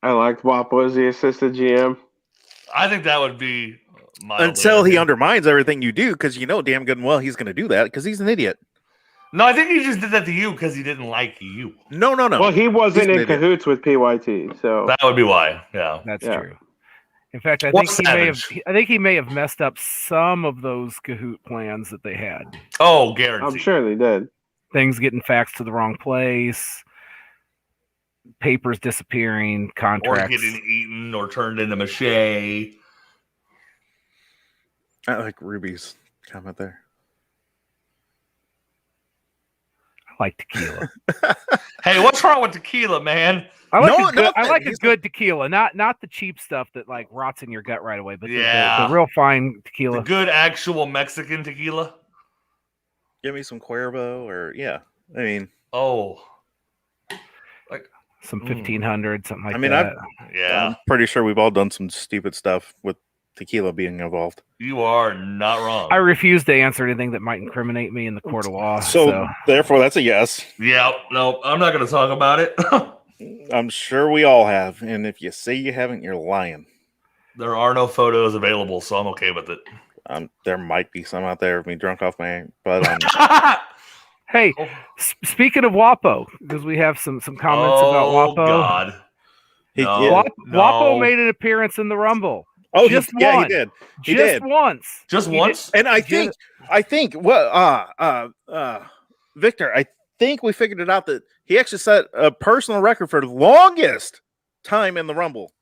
I liked Wapo as the assistant GM. I think that would be until he undermines everything you do, because damn good and well he's going to do that because he's an idiot. No, I think he just did that to you because he didn't like you. No. Well, he wasn't in cahoots with PYT, so that would be why. Yeah, that's true. In fact, I think he may have messed up some of those cahoot plans that they had. Oh, guaranteed. I'm sure they did. Things getting faxed to the wrong place, papers disappearing, contracts or getting eaten or turned into mache. I like Ruby's comment there. I like tequila. Hey, what's wrong with tequila, man? I like a good tequila, not the cheap stuff that like rots in your gut right away, but the real fine tequila. The good actual Mexican tequila. Give me some Cuervo, or like some 1500, something like that. I'm pretty sure we've all done some stupid stuff with tequila being involved. You are not wrong. I refuse to answer anything that might incriminate me in the court of law. So therefore, that's a yes. Yeah, no, I'm not going to talk about it. I'm sure we all have. And if you say you haven't, you're lying. There are no photos available, so I'm okay with it. There might be some out there of me drunk off my, but Hey, speaking of WAPO, because we have some comments about WAPO. Oh God, WAPO made an appearance in the Rumble. Oh, just he once. did. He just did. once. Just once. And I think Victor, I think we figured it out that he actually set a personal record for the longest time in the Rumble.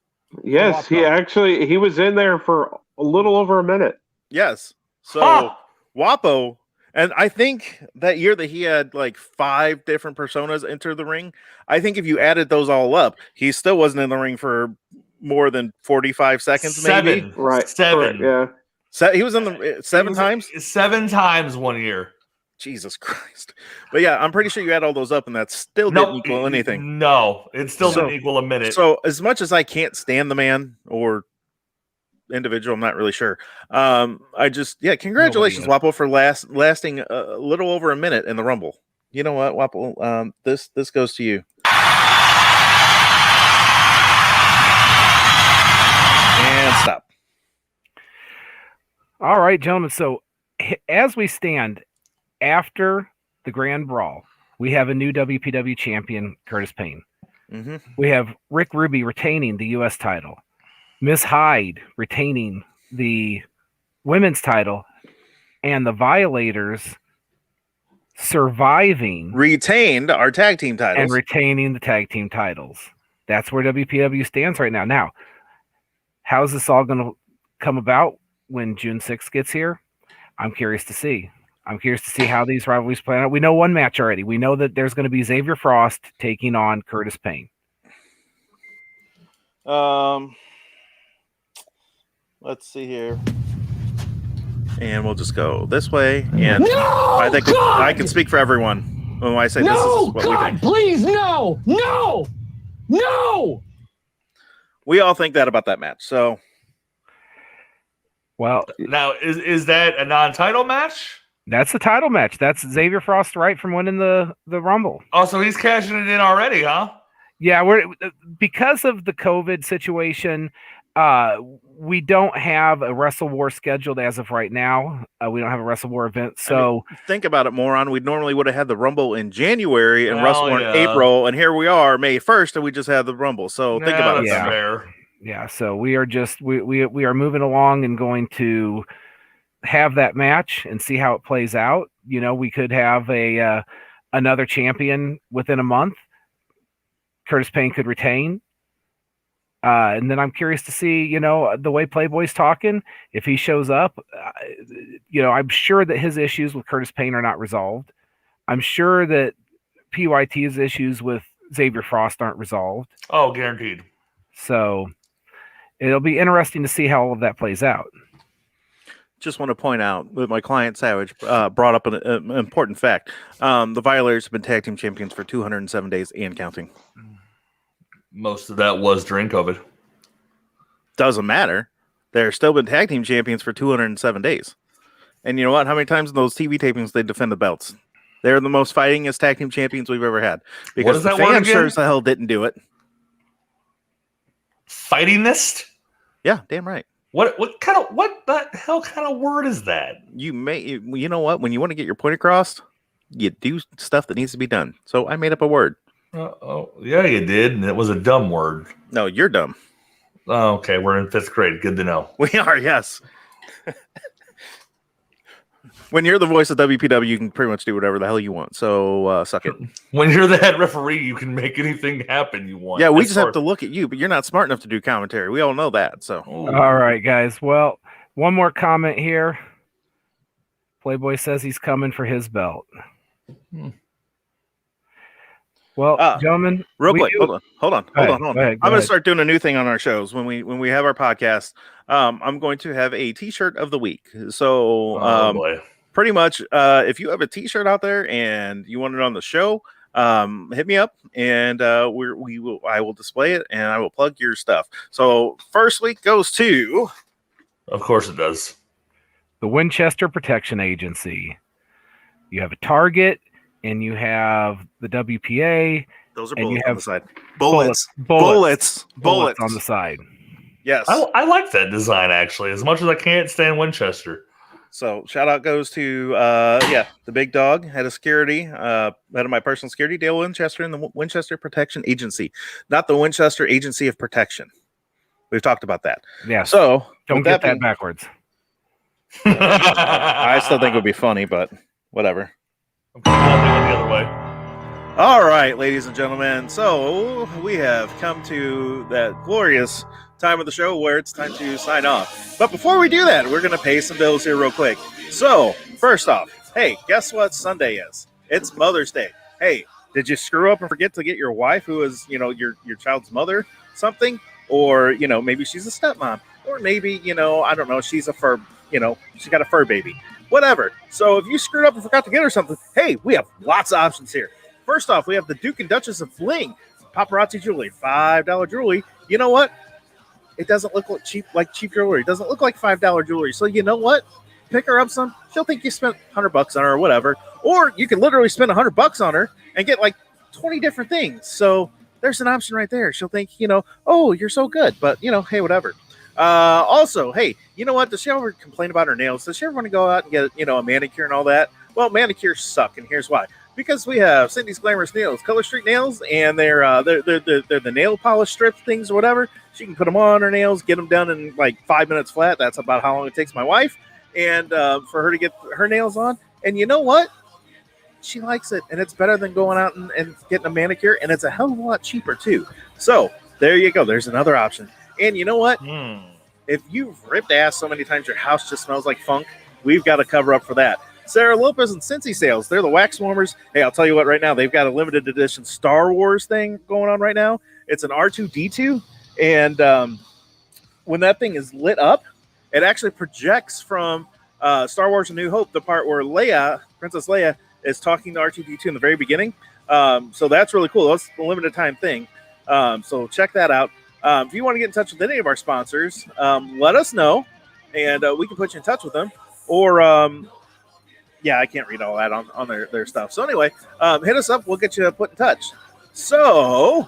Yes, he was in there for a little over a minute. Yes. So WAPO, and I think that year that he had like 5 different personas enter the ring, I think if you added those all up, he still wasn't in the ring for more than 45 seconds, maybe. Right. 7. Correct, yeah. He was in the 7 times? 7 times one year. Jesus Christ. But yeah, I'm pretty sure you add all those up and that still didn't equal anything. No, it still didn't equal a minute. So as much as I can't stand the man or individual, I'm not really sure. Congratulations, WAPO, for lasting a little over a minute in the Rumble. You know what, WAPO? This goes to you. And stop. All right, gentlemen. So as we stand after the Grand Brawl, we have a new WPW champion, Curtis Payne. Mm-hmm. We have Rick Ruby retaining the U.S. title, Miss Hyde retaining the women's title, and the Violators retained our tag team titles and retaining the tag team titles. That's where WPW stands right now. Now, how's this all going to come about when June 6th gets here? I'm curious to see. I'm curious to see how these rivalries play out. We know one match already. We know that there's going to be Xavier Frost taking on Curtis Payne. Let's see here. And we'll just go this way. And No! I think I can speak for everyone when I say this is what we think. Please, no! No! No! We all think that about that match. So, well, now is that a non-title match? That's the title match. That's Xavier Frost right from winning the Rumble. Oh, so he's cashing it in already, huh? Yeah, we're because of the COVID situation. We don't have a Wrestle War scheduled as of right now. We don't have a Wrestle War event. So think about it, moron. We normally would have had the Rumble in January and Wrestle War in April, and here we are May 1st, and we just had the Rumble. So think about it. Yeah. So we are just we are moving along and going to have that match and see how it plays out. You know, we could have another champion within a month. Curtis Payne could retain. And then I'm curious to see, you know, the way Playboy's talking, if he shows up, you know, I'm sure that his issues with Curtis Payne are not resolved. I'm sure that PYT's issues with Xavier Frost aren't resolved. Oh, guaranteed. So it'll be interesting to see how all of that plays out. Just want to point out that my client Savage brought up an important fact. The Violators have been tag team champions for 207 days and counting. Most of that was during COVID. Doesn't matter. They're still been tag team champions for 207 days. And you know what? How many times in those TV tapings they defend the belts? They're the most fightingest tag team champions we've ever had. Because the fans sure as the hell didn't do it. Fightingest? Yeah, damn right. What the hell kind of word is that? You know what? When you want to get your point across, you do stuff that needs to be done. So I made up a word. Oh, yeah, you did, and it was a dumb word. No, you're dumb. Oh, okay, we're in 5th grade. Good to know. We are, yes. When you're the voice of WPW, you can pretty much do whatever the hell you want. So suck it. When you're the head referee, you can make anything happen you want. Yeah, we just have to look at you, but you're not smart enough to do commentary. We all know that. So, all right, guys. Well, one more comment here. Playboy says he's coming for his belt. Well, gentlemen, real quick, hold on. Go ahead, I'm going to start doing a new thing on our shows when we have our podcast. I'm going to have a T-shirt of the week. So, pretty much, if you have a T-shirt out there and you want it on the show, hit me up and I will display it and I will plug your stuff. So, first week goes to, of course, it does, the Winchester Protection Agency. You have a Target. And you have the WPA, Those are And you bullets on have the side. bullets Bullets on the side. Bullets. On the side. Yes. I like that design actually, as much as I can't stand Winchester. So shout out goes to the big dog, head of security, head of my personal security, Dale Winchester, and the Winchester Protection Agency, not the Winchester Agency of Protection. We've talked about that. Yeah. So Don't with get that being, backwards. I still think it would be funny, but whatever. I'm going the other way. All right, ladies and gentlemen. So we have come to that glorious time of the show where it's time to sign off. But before we do that, we're going to pay some bills here real quick. So first off, hey, guess what Sunday is? It's Mother's Day. Hey, did you screw up and forget to get your wife, who is, your child's mother, something? Or, maybe she's a stepmom. Or maybe, I don't know, she's a fur, she got a fur baby. Whatever. So if you screwed up and forgot to get her something, hey, we have lots of options here. First off, we have the Duke and Duchess of Fling paparazzi jewelry, $5 jewelry. You know what? It doesn't look like cheap jewelry. It doesn't look like $5 jewelry. So you know what? Pick her up some. She'll think you spent $100 on her or whatever. Or you can literally spend $100 on her and get like 20 different things. So there's an option right there. She'll think, oh, you're so good. But, hey, whatever. Also, hey, you know what? Does she ever complain about her nails? Does she ever want to go out and get, a manicure and all that? Well, manicures suck, and here's why. Because we have Cindy's Glamorous Nails, Color Street Nails, and they're the nail polish strip things or whatever. She can put them on her nails, get them done in like 5 minutes flat. That's about how long it takes my wife, and for her to get her nails on. And you know what? She likes it, and it's better than going out and getting a manicure, and it's a hell of a lot cheaper too. So there you go. There's another option. And you know what? If you've ripped ass so many times your house just smells like funk, we've got to cover up for that. Sarah Lopez and Cincy Sales. They're the wax warmers. Hey, I'll tell you what, right now, they've got a limited edition Star Wars thing going on right now. It's an R2-D2, and when that thing is lit up, it actually projects from Star Wars A New Hope, the part where Princess Leia, is talking to R2-D2 in the very beginning. So that's really cool. That's a limited time thing. So check that out. If you want to get in touch with any of our sponsors, let us know, and we can put you in touch with them. Or, I can't read all that on their stuff. So anyway, hit us up. We'll get you put in touch. So,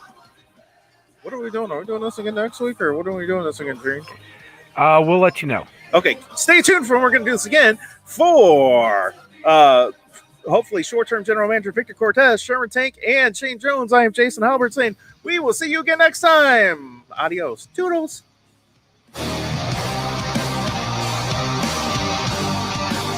what are we doing? Are we doing this again next week, or what are we doing this again, Dream? We'll let you know. Okay, stay tuned for when we're going to do this again for hopefully short-term general manager Victor Cortez, Sherman Tank, and Shane Jones. I am Jason Halbert saying we will see you again next time. Adios. Toodles.